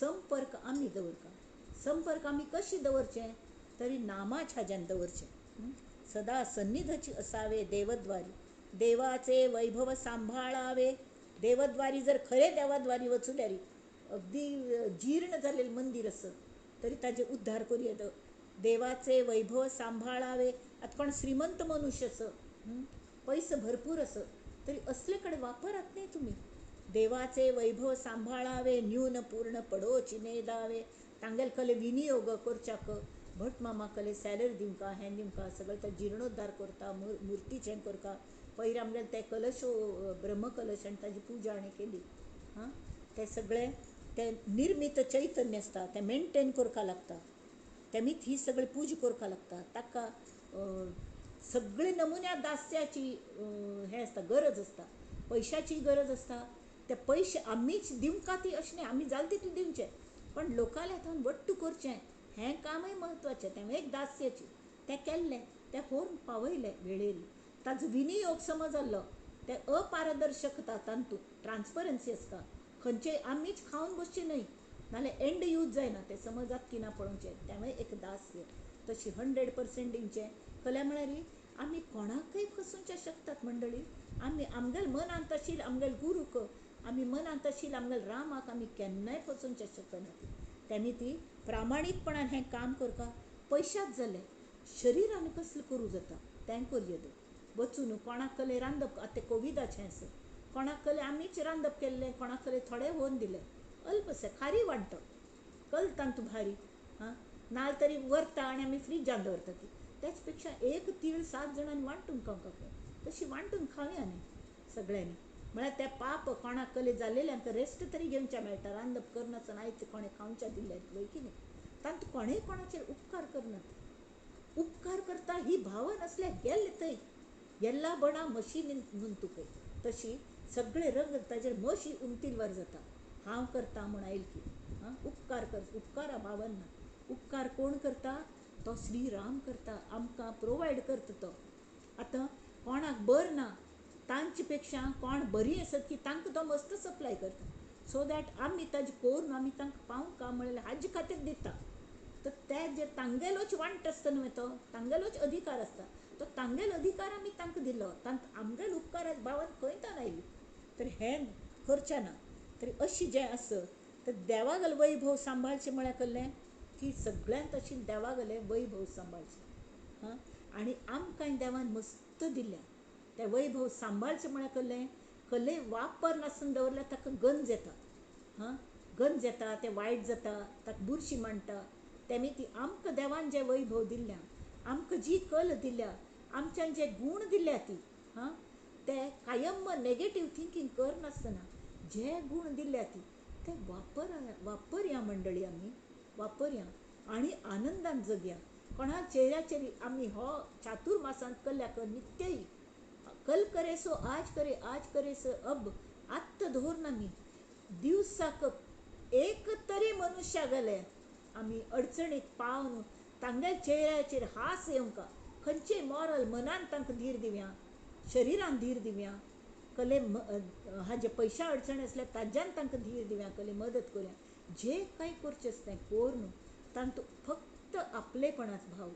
संपर्क आमी दवरका. संपर्क आमी कशें दवरचें तरी नामाच्या हाज्यान दवरचें. सदा सन्निधची असावे देवद्वारी देवाचे वैभव सांभाळावे. देवद्वारी जर खरे देवाद्वारी वचूल्यार अगदी जीर्ण जालेलें मंदिर असत तरी ताजे उद्धार करूं येता. देवाचे वैभव सांभाळावे. आता कोण श्रीमंत मनुष्य असत पैसे भरपूर असत तरी असले कडेन वापरात नाही तुम्ही. देवाचे वैभव सांभाळावे न्यून पूर्ण पडोची नेदावे. तांगेल कले विनियोग करच्याक भट मामा कले सॅलरी दिवंका हें दिवंका सगळें ते जिर्णोद्धार करता मुर्तीचें करता. पयर आमगेले ते कलशो ब्रह्मकलश आनी ताजी पुजा हांणी केली. हां ते सगळें ते निर्मित चैतन्य आसता ते मेंटेन करपा लागता तेमीच ही सगळी पुजा करपा लागता. ताका सगळे नमुन्या दास्याची हें आसता गरज आसता पयशाची गरज आसता. ते पयशे आमीच दिवंका ती अशें न्ही आमी जाल तितलें दिवचें पण लोकांले हातान वट्ट करचें हें कामय म्हत्वाचें. तें एक दास्याची तें केल्लें तें व्हरून पावयलें वेळेर ताजो विनियोग समज जाल्लो ते अपारदर्शकता तातूंत ट्रान्सपरन्सी आसता खंयचे आमीच खावन बसचे न्हय, नाल्यार एंड यूज जायना ते समजात की ना पळोवचें. त्यामुळे एक दास्य तशी 100% दिवचें. खलें म्हळ्यार आमी कोणाकय फसूंचे शकतात मंडळी. आमी आमगेल मनान तशील आमगेल गुरूक, आमी मनान तशील आमगेल रामाक आमी केन्नाय फसूंचे शकनात. त्यांनी ती प्रामाणीकपणान हें काम करता. पयशांच जालें, शरिरान कसलें करूं जाता तें करया. वचून कोणाक कले रांदप, आतां तें कोविडाचें आसा, कोणाक कले आमीच रांदप केल्लें, कोणाक कले थोडें व्होन दिलें, अल्पशें खारी वांटप कल तांतू भारी. हां, नाल तरी व्हरता आनी आमी फ्रिजान दवरता ती. त्याच पेक्षा एक तीळ 7 जाणांनी वांटून खावंक, तशी वांटून खावया न्ही सगळ्यांनी. म्हळ्यार ते पाप कोणाक कले जाल्लेल्यांक रेस्ट तरी घेवचें मेळटा. रांदप करनासतना आयज कोणें खावचें दिल्लें वय की न्ही. तांत कोणेंय कोणाचेर उपकार करनात. उपकार करता ही भाव नसल्यार गेल्ले थंय. येल्ला बणा म्हशी नुंतुकय, तशी सगळे रंग ताजेर म्हशी उमटिलवर जाता. हांव करता म्हूण आयल की. उपकार कर, उपकारा भावन ना. उपकार कोण करता? तो श्री राम करता, आमकां प्रोवायड करता तो. आतां कोणाक बरं ना, तांचे पेक्षा कोण बरीं आसत की तांकां तो मस्त सप्लाय करता. सो दॅट आमी ताजे करून आमी तांकां पावूंक म्हळ्यार हाजे खातीर दिता. तर ते तांगेलोच वांट आसता न्हय, तो तांगेलोच अधिकार आसता. तो तांगेलो अधिकार आमी तांकां दिलो, तांत आमगेल उपकाराची भावन खंयतान आयली. तर हें करचें ना. तरी अशी जें आसा तर देवागेलो वैभव सांबाळचें म्हळ्यार कहलें की सगळ्यांत अशी देवागेलें वैभव सांबाळचें. आनी आमकांय देवान मस्त दिल्या. ते वैभव सांबाळचें म्हळ्यार कहलें खले वापर नासन दवरल्यार ताका गंज येता. गंज येता, तें वायट जाता, ताका बुरशी मांडटा. तेमी ती आमकां देवान जें वैभव दिल्या, आमकां जी कल दिल्या, आमच्यान जे गूण दिल्या ती, ते कायम नेगेटीव थिंकींग करनासतना जे गूण दिल्या ती ते वापरया मंडळी. आमी वापरया आनी आनंदान जगया. कोणा चेहऱ्याचेर आमी हो चातुर्मासांत कल्ल्याक नित्यय कल करे सो आज करे, आज करे सो अब, आत्त धोरण आमी दिवसाक एक तरी मनुष्या गेले आमी अडचणीक पावन तांगे चेहऱ्याचेर हास येवंका. खंयचे मॉरल मनान तांकां धीर दिवया, शरिरान धीर दिवया. कले हाजे पयशा अडचणी आसल्या ताज्यान तांकां धीर दिवया, कले मदत करूया. जे कांय करचें आसता तें कोर न्हू. तांतू फक्त आपलेपणाच भाव.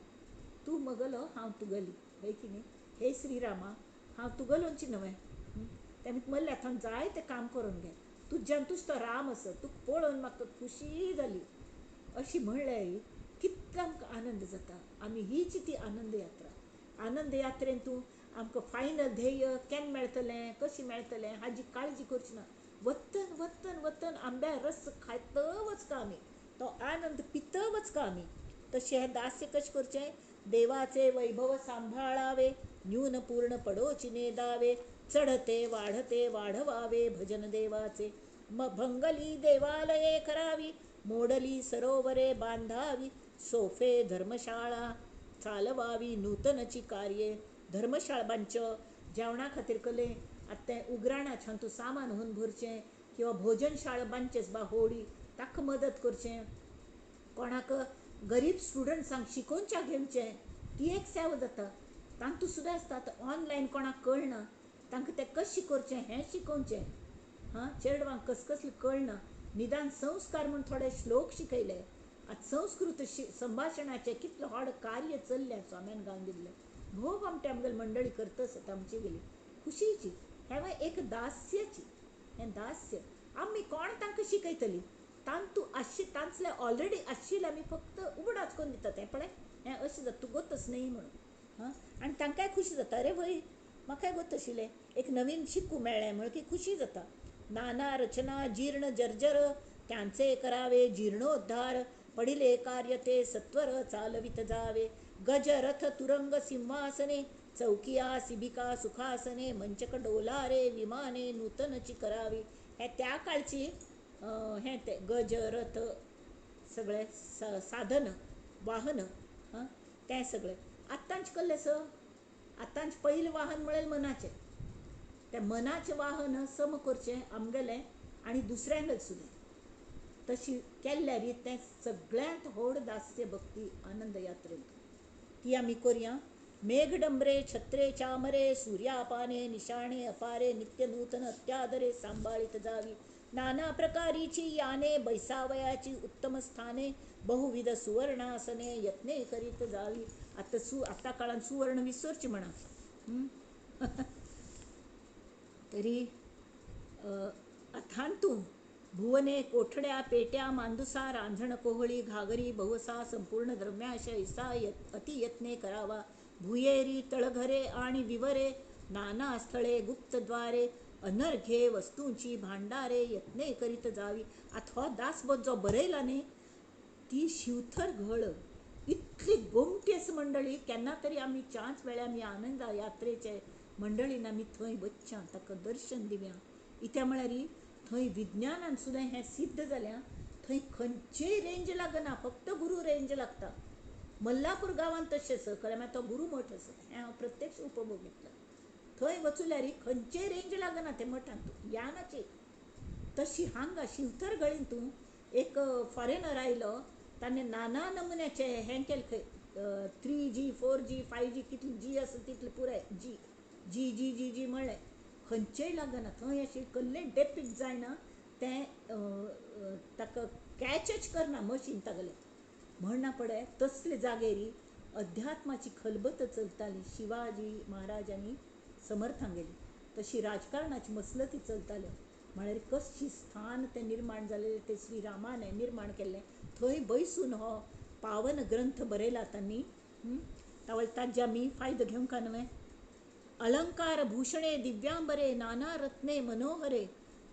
तूं मगलो हांव तुगेली, हय की न्ही. हे श्रीरामा, हांव तुगेलोची न्हय. तेमी म्हणल्यार थंय जाय तें काम करून घे. तुज्यान तुज तो राम आसा, तुका पळोवन म्हाका खुशी जाली. अशी म्हणल्यार कितलो आमकां आनंद जाता. आमी हीच ती आनंद यात्रा. आनंद यात्रेन तूं आमकां फायनल ध्येय केन्ना मेळटलें, कशें मेळटलें हाजी काळजी करची ना. वतन वतन वतन आंब्या रस खायत वचका आमी, तो आनंद पित वचका आमी. तशें हें दास्य कशें करचें? देवाचे वैभव सांभाळावे, न्यून पूर्ण पडोची नेदावे, चढते वाढते वाढवावे भजन देवाचे. भंगली देवालये करावी, मोडली सरोवरे बांधावी, सोफे धर्मशाळा चालवावी, नूतनची कार्ये. धर्मशाळा बांदच्यो, जेवणा खातीर कले आतां तें उगराणा छान सामान होऊन भरचें, किंवा भोजनशाळा बांदचेच बा होडी, ताका मदत करचें. कोणाक गरीब स्टुडंट्सांक शिकोवच्या घेवचें, ती एक सेवा जाता. तांतू सुद्दां आसता. आतां ऑनलायन कोणाक कळना तांकां तें कशें करचें हें शिकोवचें. चेडवांक कसलें कळना, निदान संस्कार म्हूण थोडे श्लोक शिकयले. आतां संस्कृत संभाशणाचें कितलें व्हड कार्य चल्लें स्वाम्यान घालून दिल्लें. भोव आमची आमगेली मंडळी करता आसत आमची गेली खुशीची. हें एक दास्यची. हें दास्य आमी कोण तांकां शिकयतलीं? तांतू आशी तांचले ऑलरेडी आशिल्ले आमी फक्त उगडाच करून दिता. तें पळय हें अशें जाता, तूं गोतच न्ही म्हणून. आनी तांकांय खुशी जाता, अरे वय म्हाकाय गोत आशिल्लें, एक नवीन शिकू मेळ्ळें म्हण की खुशी जाता. नाना रचना जीर्ण जर्जर, त्यांचे करावे जीर्णोद्धार, पडिले कार्य ते सत्वर चालवित जावे. गज रथ तुरंग सिंहासने, चौकिया सिबिका सुखासने, मंचक डोलारे विमाने नूतनची करावी. हे त्या काळची हें ते गज रथ सगळे साधन वाहन, तें सगळें. आतांच कसलें स, आतांच पयलीं वाहन म्हळ्यार मनाचें. तें मनाचें वाहन सम करचें आमगेलें आनी दुसऱ्यांगेलें सुद्दां. तशी केल्ल्यार तें सगळ्यांत व्हड दास्य भक्ती आनंद यात्रेंत. ती आमी करया. मेघडंबरे छत्रे चामरे, सूर्यापाने निशाणे अपारे, नित्य नूतन अत्यादरे सांबाळीत जावी. नाना प्रकारीची याने बैसावयाची उत्तम स्थाने बहुविध सुवर्णासने यत्ने करीत जावी. आता काळात सुवर्ण विसरची म्हणा. तरी अथांतू भुवने कोठड्या पेट्या मांदुसा रांझण कोहळी घागरी बहुसा संपूर्ण द्रव्याशय ईसा अतियत्ने करावा. भुयेरी तळघरे आणि विवरे नाना स्थळे गुप्तद्वारे अनर्घे वस्तूंची भांडारे यत्ने करीत जावी. आता हो दासबोध जो बरयला न्ही ती शिवथर घळ इतली गोमटेस मंडळी. केन्ना तरी आमी चांच वेळार आमी आनंदा यात्रेचे मंडळीन आमी थंय वच्चां ताका दर्शन दिव्या. इत्या म्हळ्यार थंय विज्ञानान सुद्दां हें सिद्ध जाल्यां. थंय खंयचेय रेंज लागना, फक्त गुरू रेंज लागता. मल्लापूर गांवांत तशें आसा, खरें म्हळ्यार तो गुरू मठ आसा. हें हांव प्रत्यक्ष उपभोगितलां. थंय वचूल्यार खंयचेय रेंज लागना ते मठांत ज्ञानाची. तशी हांगा शिवथर गळीन तूं एक फॉरेनर आयलो, ताणें नाना नमुन्याचे हें केलें खंय 3G 4G 5G कितली जी आसा तितली पुराय जी जी जी जी जी म्हणलें खंयचेय लागना. थंय अशें कसलें डेपीक जायना तें ताका कॅचच करना मशीन तागेलें म्हणना पडे. तसले जागेरी अध्यात्माची खलबत चलताली. शिवाजी महाराजांनी समर्थांगेली तशी राजकारणाची मसलती चलताल्यो. म्हळ्यार कशी स्थान तें निर्माण जालें तें श्रीरामाने निर्माण केल्लें. थंय बैसून हो पावन ग्रंथ बरयला तांणी. ताजे आमी फायदो घेवंक न्हय. अलंकार भूषणे दिव्यांबरे नाना रत्ने मनोहरे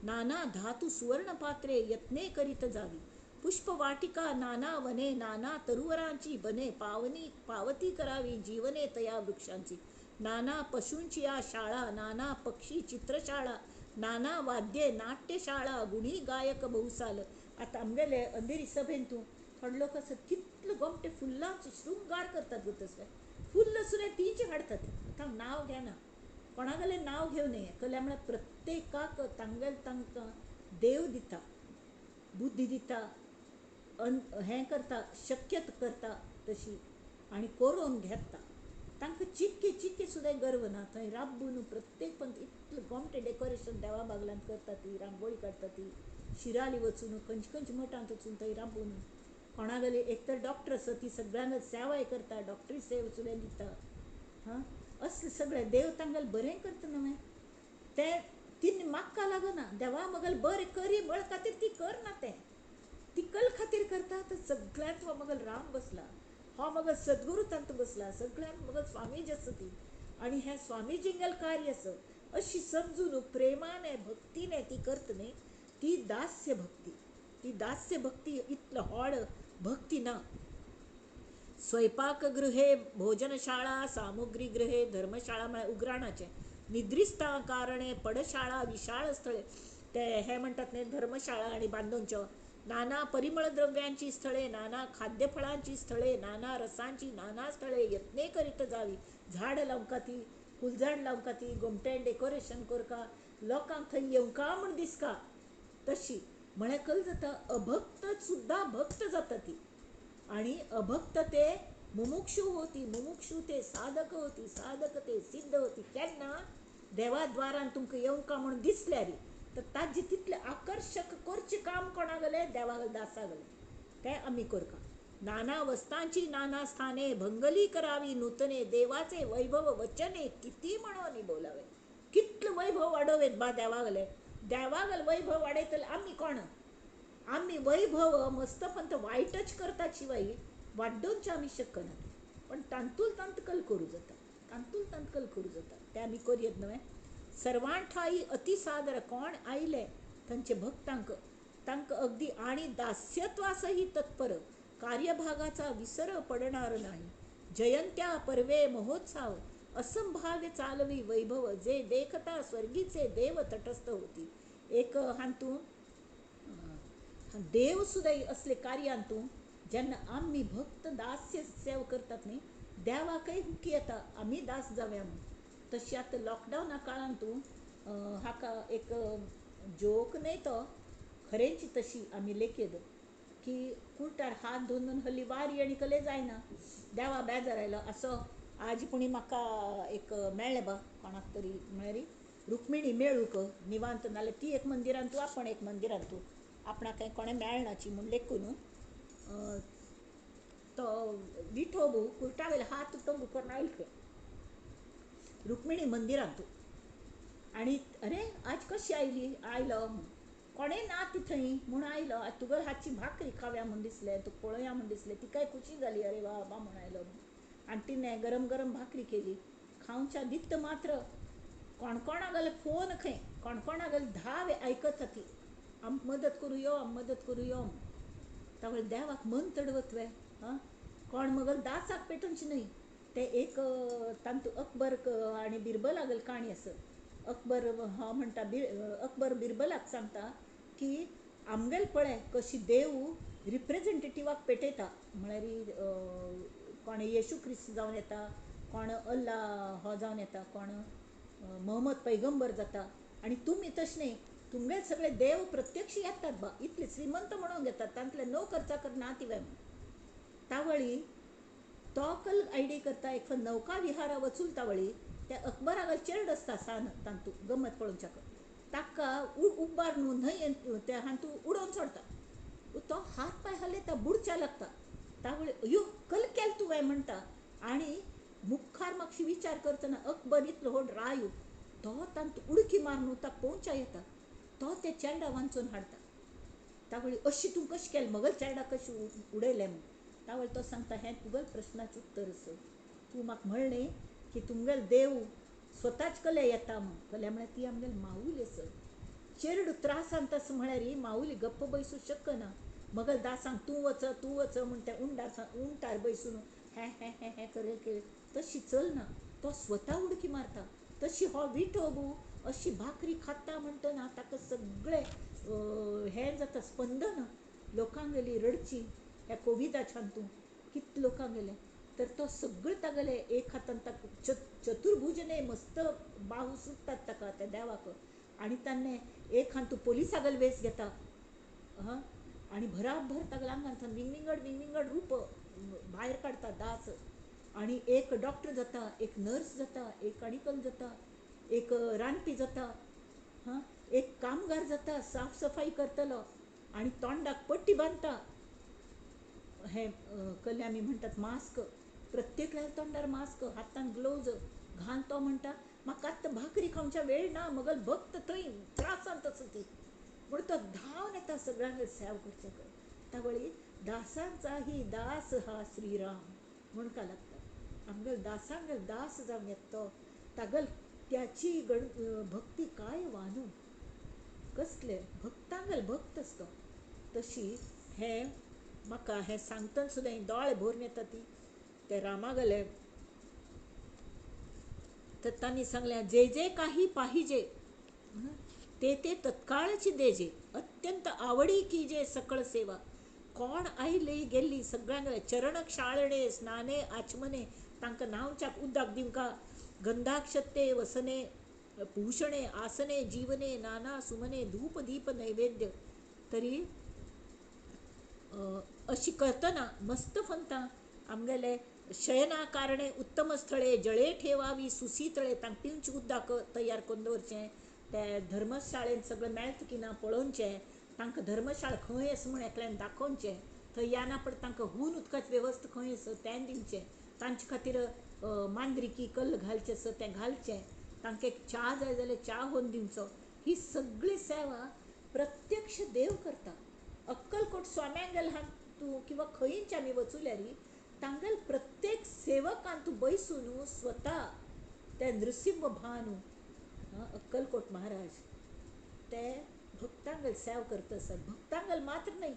नाना धातू सुवर्णपात्रे यत्ने करीत जावी. पुष्पवाटिका नाना वने नाना तरुवरांची बने पावती करावी जीवने तया वृक्षांची. नाना पशूंची या शाळा नाना पक्षी चित्रशाळा नाना वाद्ये नाट्यशाळा गुणी गायक बहुसाल. आता आमगेले अंधेरी सभेन तूं थोडे लोक असं कितलं गोमटे फुल्लांचे शृंगार करतात गो. तसले फुल्ल सुद्दां तींचे हाडटात. आतां हांव नांव घेना, कोणागेलें नांव घेवं नये कल्या म्हळ्यार प्रत्येकाक तांकां देव दिता, बुद्धी दिता, हें करता, शक्यत करता तशी आनी करून घेता. तांकां चिक्की चिक्की सुद्दां गर्व ना. थंय राबून प्रत्येक पंत इतलें गोमटें डेकोरेशन देवा बागलांत करता. ती रांगोळी काडटा ती शिराली वचून खंयच्या खंयच्या मठांत वचून थंय राबून. कोणागेली एक तर डॉक्टर आसा ती सगळ्यांक सेवाय करता, डॉक्टरी सेवा सुद्दां दिता. असलें सगळें देव तांगेलें बरें करता न्हय. तें ती म्हाका लागना देवा म्हगेलें बरें करी म्हळ खातीर ती करना. तें ती कल खातीर करता. तर सगळ्यांत हो म्हगेलो राम बसला, हो म्हगेलो सद्गुरू तांत बसला, सगळ्यांत म्हगेलो स्वामीजी आसा ती आनी हें स्वामीजींगेलें कार्य आसा अशी समजून प्रेमाने भक्तीने ती करता न्ही. ती दास्य भक्ती. ती दास्य भक्ती इतलो व्हड भक्ती ना. स्वयंपाकगृहे भोजनशाळा सामुग्रीगृहे धर्मशाळा म्हळ्यार उगराणाचे निद्रिस्ता कारणे पडशाळा विशाळ स्थळे. ते हे म्हणटात न्ही धर्मशाळा आनी बांदूंच्यो. नाना परिमळ द्रव्यांची स्थळे नाना खाद्यफळांची स्थळे नाना रसांची नाना स्थळे यत्ने करीत जावी. झाड लावंका ती, फुलझाड लावंका ती, गोमटें डेकोरेशन करका, लोकांक थंय येवंका म्हूण दिसका तशी. म्हळ्यार कल जाता अभक्त सुद्दां भक्त जाता ती आणि अभक्त ते मुमुक्षू होती, मुमुक्षू ते साधक होती, साधक ते सिद्ध होती. केन्ना देवाद्वारान तुमकां येवंका म्हूण दिसल्यार तर ताजे तितले आकर्षक करचें काम कोणागेलें देवागेले दासागेलें तें आमी करका. नाना वस्तांची नाना स्थाने भंगली करावी नूतने देवाचे वैभव वचने किती म्हणून बोलावे. कितलं वैभव वाडोवेत बा देवागेले. देवागेले वैभव वाडयतले आमी कोण. आमी वैभव मस्त पण तो वायटच करता शिवाय वाडोवंच आमी शकना. पण तांतूल तांतकल करूं जाता, तांतूल तांतकल करूं जाता तें आमी करयत न्हय. सर्वांठाई अतिसादर कोण आयले तांचे भक्तांक तांकां अगदी आणि दास्यत्वासही तत्पर कार्यभागाचा विसर पडणार नाही. जयंत्या पर्वे महोत्सव असंभाव्य चालवी वैभव जे देखता स्वर्गीचे देव तटस्थ होती. एक हांतून देव सुद्दां असले कार्यांतून जेन्ना आमी भक्त दास्य सेवा करतात न्ही देवाकय हुकी येता आमी दास जावया म्हणून. तशी आतां लॉकडावना काळांत तूं हाका एक जोक न्हय तो खरेंची तशी आमी लेखयत की कुर्तार हात धरून हल्ली वारी आनी कले जायना. देवा बेजार आयलो असो आज पुणी म्हाका एक मेळ्ळें बा कोणाक तरी म्हळ्यार रुक्मिणी मेळूक निवांत नाल्यार ती एक मंदिरान तूं आपण एक मंदिरान तूं आपणा काही कोणें मेळनाची म्हूण लेखून तो विठोबू कुर्टावेले हात तो मुकर आयलो रुक्मिणी मंदिरान तूं आणि अरे आज कशी आयली आयलो कोणें ना ती थंय म्हूण आयलो आज तुगेल हातची भाकरी खाव्या म्हूण दिसलें तुका पळोवया म्हूण दिसलें ती काय खुशी जाली अरे बाबा म्हूण आयलो आनी तिणें गरम गरम भाकरी केली खावच्या दित्त मात्र कोणकोणागेले फोन खंय कोणकोणागेले धावे आयकत ती आम मदत करूं यो मदत करूं यो तावळे देवाक मन तडवत वे हां कोण मगल दासाक पेटोवची न्हय ते एक तांतू अकबर आनी बिरबलागेल काणी आसा अकबर हो म्हणटा अकबर बिरबलाक सांगता की आमगेल पळय कशी देव रिप्रेझेंटेटिवाक पेटयता म्हळ्यार कोण येशू क्रिस्त जावन येता कोण अल्ला हो जावन येता कोण मोहम्मद पैगंबर जाता आनी तुमी तशें न्ही तुमगे सगळे देव प्रत्यक्ष येतात बा इतले श्रीमंत म्हणून घेतात तांतले नोकर चाकर नातिवे तावळी तो कल आयडी करता एक नौका विहारा वचून तावळी त्या अकबरागल चेड आसता सान तांतू गमत पळोवच्याक ताका उब्बार न्हू न्हय त्या हातू उडोवन सोडता तो हात पांय हलयता बुडच्या लागता तावळे अयो कल केल तुवें म्हणटा आनी मुखार मातशी विचार करतना अकबर इतलो व्हड रायो तो तांतू उडकी मारून ताका पोवच्या येता तो ते चेडा वांचून हाडटा तावळी अशी तूं कशें केलें मगल चेडा कशें उडयलें म्हूण तावळे तो सांगता हें तुगेल प्रश्नाचें उत्तर आसा तूं म्हाका म्हणलें की तुमगेल देव स्वताच कले येता म्हूण कले म्हळ्यार ती आमगेल माऊली आसा चेडूं त्रासान तस म्हळ्यार माऊली गप्प बैसूं शकना मगल दासांक तूं वच म्हूण ते उंटार बैसून हे हे हे हे करे तशी चलना तो स्वता उडकी मारता तशी हो विठोबू अशी भाकरी खाता म्हणटना ताका सगळे हें जाता स्पंदन लोकांगेली रडची ह्या कोविडाच्या हातूंत कितले लोकांक गेले तर तो सगळे तागेले एक हातान ताका चतुर्भुजने मस्त बाहू सुट्टात ताका त्या देवाक आनी ताणें एक हात तूं पोलिसागेल वेस घेता हां आनी भराभर तागेल्या आंगांतल्यान विंगविंगड रूप भायर काडटा दास आनी एक डॉक्टर जाता एक नर्स जाता एक आनीकल जाता एक रांदपी जाता हां एक कामगार जाता साफ सफाई करतलो आनी तोंडाक पट्टी बांदता हे कल्ले आमी म्हणटात मास्क प्रत्येक वेळार तोंडार मास्क हातान ग्लोव्ज घाल तो म्हणटा म्हाका आतां भाकरी खावच्या वेळ ना मगल भक्त थंय त्रासांत आसा ती म्हूण तो धांवन येता सगळ्यांक सेवा करचे तावळी दासांचा ही दास हा श्रीराम म्हणका लागता आमगेल दासांगेल दास जावन येता तागेल त्याची भक्ती काय वानू कसले भक्तांगेल भक्त आसता तशी हे म्हाका हें सांगतना सुद्दां दोळे भरून येता ती ते रामागेले तर तांणी सांगलें जे जे काही पाहिजे ते ते तत्काळची देजे अत्यंत आवडी की जे सकळ सेवा कोण आयली गेल्ली सगळ्यांक चरणक शाळणे स्नाने आचमने तांकां न्हांवच्याक उदक दिवका गंधाक्षते वसने भूषणे आसने जीवने नाना सुमने धूप दीप नैवेद्य तरी अशी करतना मस्त फंता आमगेले शयना कारणे उत्तम स्थळे जळे ठेवावी सुसीतळे तांकां पिवचें उदक तयार करून दवरचें ते धर्मशाळेंत सगळें मेळटा की ना पळोवचें तांकां धर्मशाळा खंय आसा म्हूण एकल्यान दाखोवचें थंय याना पड तांकां हून उदकाची वेवस्था खंय आसा तें दिवचें तांचे खातीर मांद्रिकी कल्ल घालचें आसा तें घालचें तांकां एक च्या जाय जाल्यार च्या व्हरून दिवचो ही सगळी सेवा प्रत्यक्ष देव करता अक्कलकोट स्वाम्यांक गेल हा तूं किंवा खंयच आमी वचूल्यार तांगेल प्रत्येक सेवकान तूं बैसून स्वता ते नृसिंह भानू अक्कलकोट महाराज ते भक्तांगेल सेवा करता आसतात भक्तांगेल मात्र न्हय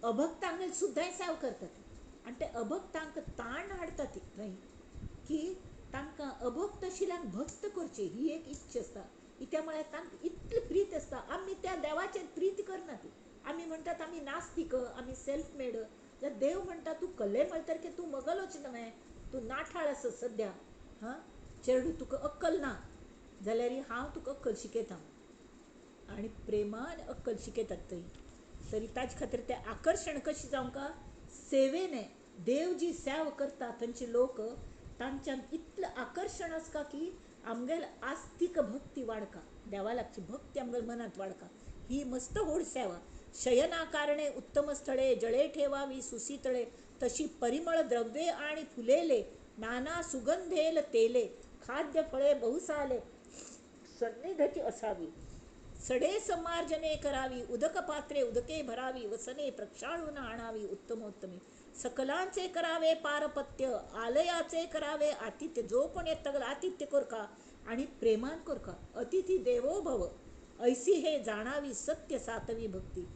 अभक्तांगेल सुद्दां सेवा करतात आनी ते अभक्तांक ताण हाडटा ती थंय की तांकां अभक्त आशिल्ल्यांक भक्त करची ही एक इच्छा आसता कित्याक म्हळ्यार तांकां इतली प्रीत आसता आमी त्या देवाचेर प्रीत करना ती आमी म्हणटात आमी नास्तीक आमी सेल्फ मेड जाल्यार देव म्हणटा तूं कल्ले म्हणटर की तूं मगलोच न्हय तूं नाठाळ आसा सद्या हां चेडूं तुका अक्कल ना जाल्यार हांव तुका अक्कल शिकयतां आनी प्रेमान अक्कल शिकयतात थंय तरी ताजे खातीर तें आकर्शण कशें जावंका सेवेने देव जी सेवा करता थंयचे लोक तांच्यान इतलं आकर्षण आसका की आमगेल आस्तिक भक्ती वाडका, देवा लागची भक्ती आमगेल मनात वाडका. ही मस्त होड सेवा. शयना कारणे उत्तम स्थळे, जळे ठेवावी सुसीतळे, तशी परिमळ द्रव्ये आणि फुलेले, नाना सुगंधेल तेले, खाद्य फळे बहुसाले, सन्निधती असावी. सडे समार्जने करावी, उदक पात्रे उदके भरावी, वसने प्रक्षाळून आणावी उत्तमोत्तमी, सकलांचे करावे पारपत्य, आलयाचे करावे आतिथ्य. जो कोण येतगल आतिथ्य कोरका आणि प्रेमान कोरका, अतिथी देवो भव, ऐसी हे जाणावी सत्य सातवी भक्ती.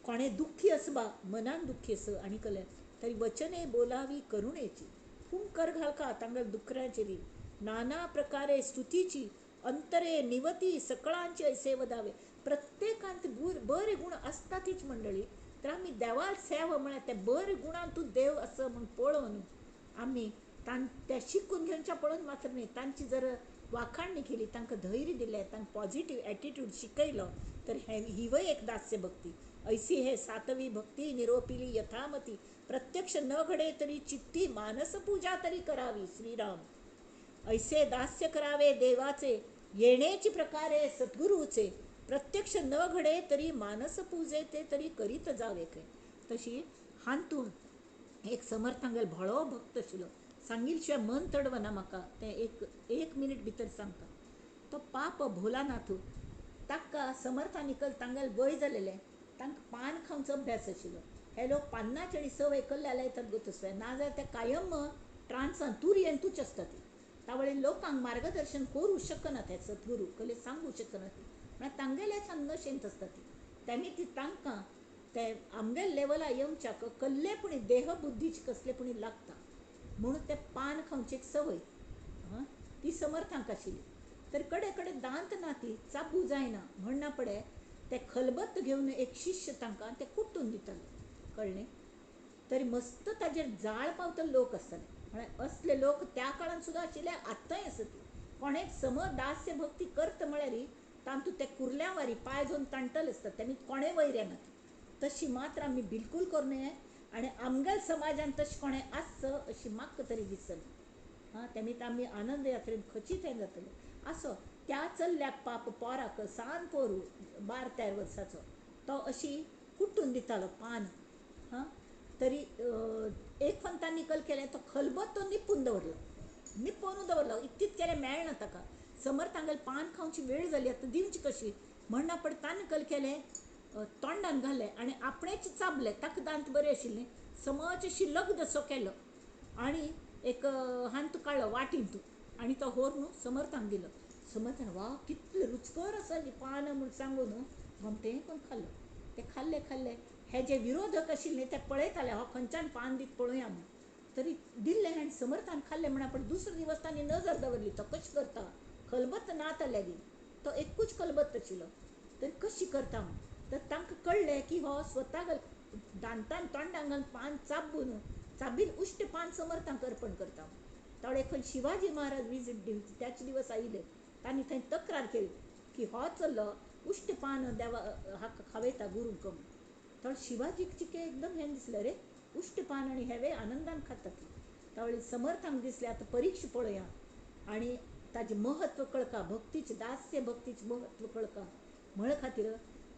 कोणे दुःखी असबा, मनान दुःखी अस आणि कल्या तरी वचने बोलावी करुणेची, फुंकर घालका तांगल दुखऱ्याचेरी, नाना प्रकारे स्तुतीची, अंतरे निवती सकळांचे ऐसे वदावे. प्रत्येकांत बरे गुण असतातच मंडळी. तर आम्ही देवाल सेवा म्हळ्यार ते बरे गुणान तू देव असं म्हण पळोवन आम्ही त्या शिकून घेवच्या पळोवन मात्र न्ही, तांची जर वाखाणणी केली, तांकां धैर्य दिलें, तांकां पॉझिटिव्ह एटिट्यूड शिकयलो, तर ही वय एक दास्य भक्ती. ऐसी हे सातवी भक्ती निरोपिली यथामती, प्रत्यक्ष न घडे तरी चित्ती, मानस पूजा तरी करावी श्रीराम. ऐसे दास्य करावे देवाचे, येण्याची प्रकारे सद्गुरूचे, प्रत्यक्ष न घडे तरी मानस पूजे ते तरी करीत जावे काय. तशी हांतून एक समर्थांगेल भळो भक्त आशिल्लो, सांगिल शिवाय मन तडवना म्हाका, ते एक मिनीट भितर सांगता. तो पाप भोलानाथ, ताका समर्थान इकल तांगेल वय जालेले, तांकां पान खावचो अभ्यास आशिल्लो. हे लोक पानाची आनी सवय केल्ले जाल्यार येतात गोतसवय, नाजाल्यार ते कायम ट्रान्सान तुरयेन तूच आसता ती. त्यावेळी लोकांक मार्गदर्शन करू शकना ते सद्गुरू, कले सांगू शकना ती, म्हळ्यार तांगेल्याच नशेंत आसता ती. त्यांनी ती तांकां ते आमगेल लेवला येवच्याक कसलेपणी देह बुद्धीची कसलेपणी लागता म्हणून ते पान खावची एक सवय ती समर्थांक आशिल्ली. तर कडे कडे दांत ना ती चाबू जायना म्हणना पडे ते खलबत्त घेवन एक शिष्य तांकां ते कुट्टून दिताले, कळ्ळें. तरी मस्त ताजेर जाळ पावतले लोक आसताले, म्हळ्यार असले लोक त्या काळान सुद्दां आशिल्ले, आत्तांय आसत. कोणेक सम दास्य भक्ती करता म्हळ्यार तांतू ते कुर्ल्या वारी पांय घेवन ताणटले आसतात, त्यांनी कोणें वैरें नात. तशी मात्र आमी बिलकूल करनये, आनी आमगेल समाजान तशें कोणें आसच अशी म्हाका तरी दिसना. तेमी आमी आनंद यात्रेन खचीत हें जातले. आसो त्या चल्ल्याक पाप पोराक सान पोरू 12-13 वर्साचो तो अशी कुट्टून दितालो पान. तरी एक फंतान निकल केलें, तो खलबत तो निपून दवरलो, इतकीच केलें मेळना ताका. समर्थांगेल पान खावची वेळ जाली, आतां दिवची कशी म्हणना पड तान निकल केलें, तोंडान घालें आनी आपणेच चाबलें. ताका दांत बरें आशिल्लें, समज शिल्लक दसो केलो आनी एक हांत काडलो वाटीन तूं आनी तो व्हरून समर्थांक दिलो. समर्थान वा कितलें रुचकर आसा ही पान म्हूण सांगून घोमटें करून खाल्लो. ते खाल्ले हे जे विरोधक आशिल्ले ते पळयताले, हो खंयच्यान पान दीत पळोवया म्हूण. तरी दिल्लें आनी समर्थान खाल्लें म्हणा. पण दुसरे दिवस तांणी नजर दवरली, तो कशें करता, खलबत्त ना लेगीत, तो एकूच खलबत्त आशिल्लो, तर कशी करता म्हूण. तर तांकां कळ्ळें की हो स्वताक दांतान तोंडान घालून पान चाबीन उश्ट पान समर्थांक अर्पण करता. थोडे खंय शिवाजी महाराज विजीट दिवचे त्याच दिवस आयिल्ले, तांणी थंय तक्रार केली की हो चल्लो उश्ट पान देवा हाका खावयता गुरूक म्हूण. थोडे शिवाजीक चिके एकदम हें दिसलें, रे उश्ट पान आनी हेवे आनंदान खाता ती. त्यावेळी समर्थांक दिसलें आतां परीक्षा पळोवया आनी ताजें महत्व कळका, भक्तीचें दास्य भक्तीचें महत्व कळका म्हळ खातीर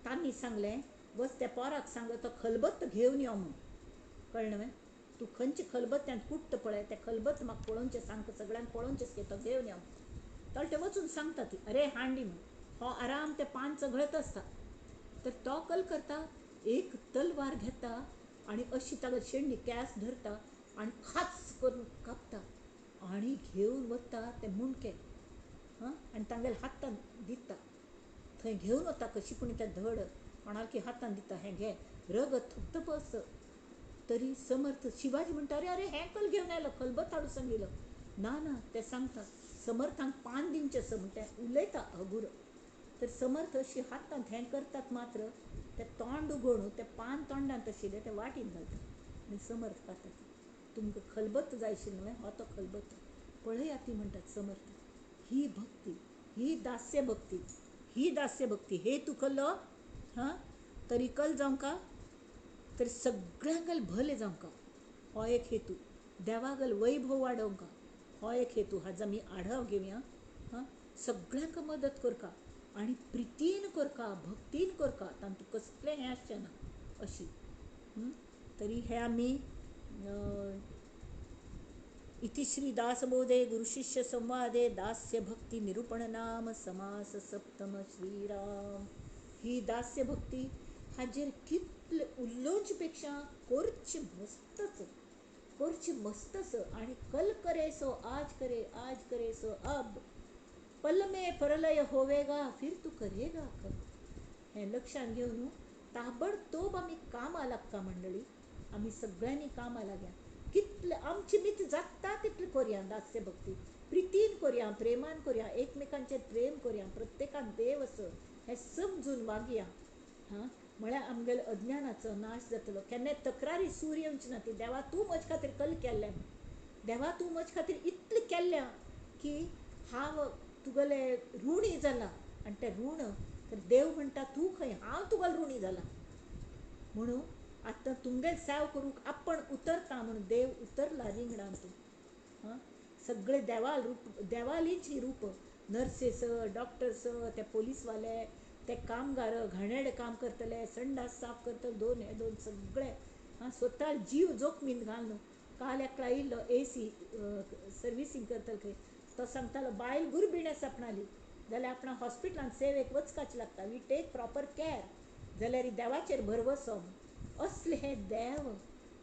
तांणी सांगलें, बस त्या पोराक सांग तो खलबत्त घेवन यो म्हूण. कळ्ळें न्हय, तूं खंयचे खलबत्त्यान कुट्ट पळय ते खलबत्त म्हाका पळोवचें सांग, सगळ्यांक पळोवचेंच की तो घेवन यो. तर ते वचून सांगता ती, अरे हांडी म्हूण. हो आराम ते पान चगळत आसता. तर तो कल करता, एक तलवार घेता आनी अशी ताका शेंडी कॅस धरता आनी खास करून कापता आनी घेवन वता ते मुणके आनी तांगेल्या हातान दिता. थंय घेवन वता कशी पूण तें धड कोणाक हातान दिता, हें घे, रगत थपथप. तरी समर्थ शिवाजी म्हणटा, अरे अरे हें कल घेवन आयलो, खलबत्त हाडूं सांगिल्लो. ना ते सांगता समर्थांक पान दिवचें आसा म्हूण तें उलयता अघुरो. तर समर्थ अशी हातांत हें करतात मात्र ते तोंड उगडून ते पान तोंडांत आशिल्लें ते वाटीन घालतात आनी समर्थ खातात. तुमकां खलबत्त जाय आशिल्लो न्हय, हो तो खलबत्त पळया ती म्हणटात समर्थ. ही भक्ती, ही दास्य भक्ती हे तू कल्लो तरी कल जावंका, तर सगळ्यांक भलें जावंका, हो एक हेतू. देवागल वैभव वाडोवंक हो एक हेतू हाजो आमी आढाव घेवया. हां, सगळ्यांक मदत करता आनी प्रितीन करता, भक्तीन करता, तातूंत कसलें हें आसचें ना अशी. तरी हे आमी इति श्री दासबोधे गुरुशिष्य संवादे दास्य भक्ती निरूपण नाम समास सप्तम श्रीराम. ही दास्य भक्ती हाजेर कितले उलोवचे पेक्षा करची मस्तच आणि कल करे सो आज करे सो अब, पल में परलय होवेगा फिर तू करेगा कब. हे लक्षात घेऊन ताबडतोब आम्ही कामाला लागता मंडळी. आम्ही सगळ्यांनी कामाला घ्या. कितले आमची मित जाता तितले करूया दास्य भक्ती. प्रितीन करूया, प्रेमान करूया, एकमेकांचेर प्रेम करूया, प्रत्येकान देव असो हे समजून वागया. हां, म्हळ्यार आमगेलो अज्ञानाचो नाश जातलो. केन्नाय तक्रारी सूर येवची ना ती देवा तूं म्हजे खातीर कल केल्लें, देवा तूं म्हजे खातीर इतलें केल्लें की हांव तुगेले ऋणी जाला. आनी तें ऋण तर देव म्हणटा तूं खंय, हांव तुगेलो ऋणी जाला म्हणून आतां तुमगेल सेव करूंक आपण उतरता म्हणून देव उतरला रिंगणान तूं. हां, सगळे देवालींच ही रूप. नर्सीस, डॉक्टर्स, ते पोलीसवाले, ते कामगार, घाणेरडे काम करतले, संडास साफ करतले, दोन सगळे स्वता जीव जोखमीन घालून. काल एकला येयल्लो AC सर्विसींग करतलो खंय, तो सांगतालो बायल गुरबिणे सपनाली जाल्यार आपणा हॉस्पिटलान सेवेक वचपाचें लागता. वी टेक प्रॉपर केअर जाल्यार देवाचेर भरवसो. असले हे देव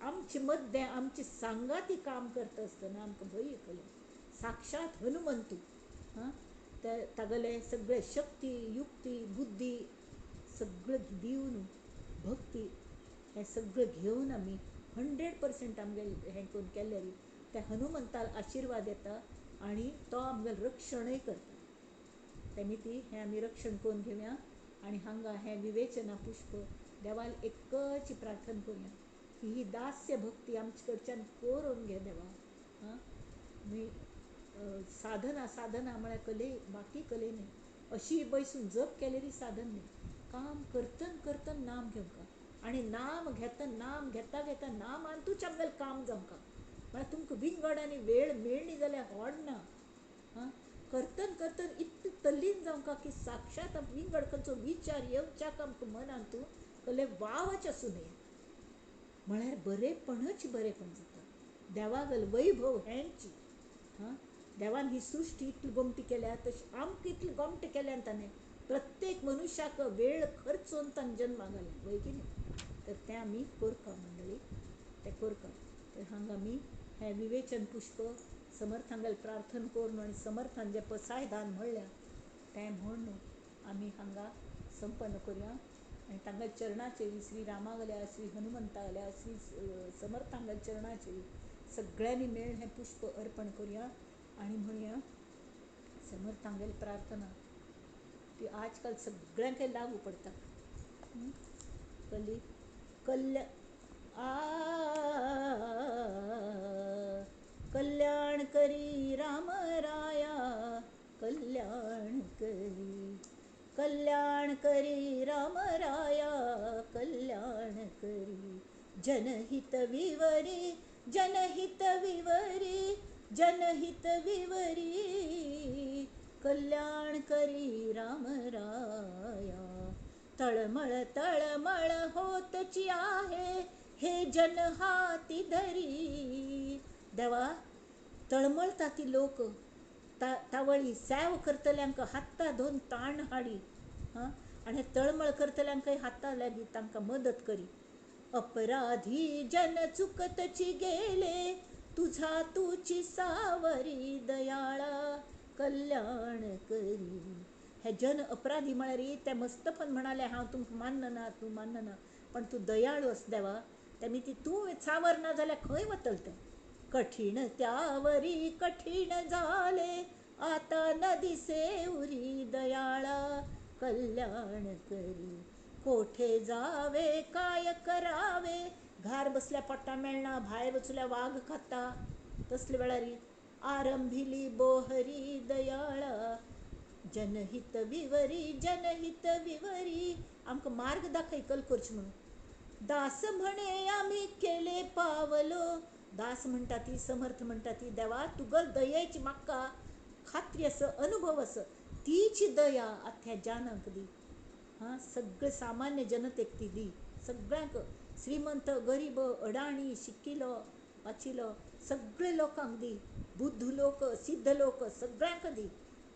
आमचे मध्य आमची सांगाती काम करता आसतना आमकां भंय येतलो. साक्षात हनुमंतू. हां, ते तागेले सगळे शक्ती, युक्ती, बुद्धी सगळं दिवन भक्ती हे सगळं घेवन आमी 100% आमगे हें करून केल्यार त्या हनुमंताक आशिर्वाद येता आनी तो आमगेलें रक्षणय करता. तेमी ती हें आमी रक्षण करून घेवया. आनी हांगा हें विवेचना पुष्प देवाल एकच प्रार्थना करूया की ही दास्य भक्ती आमचे कडच्यान करून घे देवा. हां, साधना म्हळ्यार कले बाकी कले न्ही. अशी बैसून जप केलेली साधन न्ही. काम करतन नाम घेवका आनी नाम घेता नामान तूंच आमगेलें काम जावंका. म्हळ्यार तुमकां विंगड आनी वेळ मेळ्ळी जाल्यार व्हडना. हां, करतन इतलें तल्लीन जावंका की साक्षात विंगड खंयचो विचार येवच्याक आमकां मनांतून कले वावच आसूं नये. म्हळ्यार बरेपणच बरेपण जाता. देवागल वैभव हेंची. हां, देवान ही सृश्टी इतली गोमटी केल्या तशी आमकां इतली गोमटी केल्यान ताणें प्रत्येक मनशाक वेळ खर्चून ताणें जन्माक घालें वय की न्ही. तर तें आमी करता मंडळी, तें करता. तर हांगा आमी हें विवेचन पुष्प समर्थांगेल प्रार्थना करून आनी समर्थान जें पसायदान म्हणल्या तें म्हणून आमी हांगा संपन्न करूया. आनी तांगेल्या चरणाचेर श्री रामागल्या, श्री हनुमंतागल्या, श्री समर्थांगेल्या चरणाचेर सगळ्यांनी मेळून हें पुष्प अर्पण करूया आनी म्हणया समर्थांगेली प्रार्थना ती आजकाल सगळ्यांक लागू पडटा. कल्याण करी राम राया, कल्याण करी राम राया, कल्याण करी. जनहित विवरी कल्याण करी राम राया. तळमळ होतची आहे हे जन हाती धरी. देवा तळमळता ती लोक तावळी सेव करतल्यांक हाता धरून ताण हाडी. हां, आनी तळमळ करतल्यांकय हाता लागीं तांकां मदत करी. अपराधी जन चुकतची गेले तुझी सावरी दयाळा, कल्याण करी. हे जन अपराधी म्हळ्यार ते मस्तपण म्हणाले हांव तुमकां मानना, तूं मानना, पण तूं दयाळू आस देवा. तेमी ती तूं सावरना जाल्यार खंय वतले ते. कठीण त्यावरी कठीण झाले आता न दिसे उरी दयाळा, कल्याण करी. कोठे जावे काय करावे घार बसल्या पोट्टा मेळना, भायर वचल्या वाघ खाता. तसले वेळार आरंभिली बोहरी दयाळा. जनहित विवरी आमकां मार्ग दाखय कल करची म्हणून. दास म्हणे आम्ही केले पावलो दास म्हणटा ती समर्थ म्हणटा ती देवा तुगल दयेची म्हाका खात्री असं अनुभव असं तीची दया आख्या जानक दी. सगळे सामान्य जनतेक ती दी. सगळ्यांक श्रीमंत गरीब अडाणी शिकिलो वाचिलो सगळे लोकांक दी. बुद्ध लोक सिद्ध लोक सगळ्यांक दी.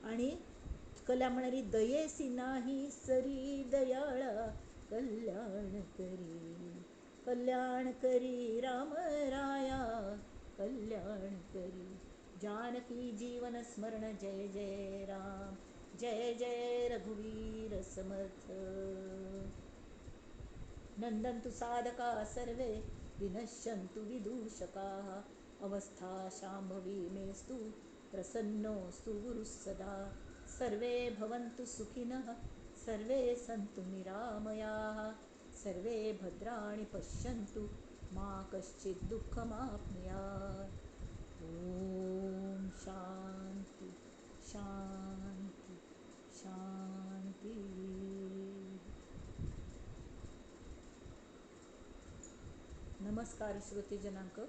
आणि कल्या म्हणणारी दयेसी नाही सरी दयाळा कल्याण करी. कल्याण करी राम राया कल्याण करी. जानकी जीवन स्मरण जय जय राम जय जय रघुवीर समर्थ. नंदन्तु साधका सर्वे विनश्यन्तु विदूषकाः. अवस्था शाम्भवी मेस्तु प्रसन्नोऽस्तु गुरुः सदा. सर्वे भवन्तु सुखिनः सर्वे सन्तु निरामयाः. सर्वे भद्राणि पश्यन्तु मा कश्चित् दुःखमाप्नुयात्. ॐ शान्ति शान्ति शान्ति. नमस्कार श्रोते जनांक.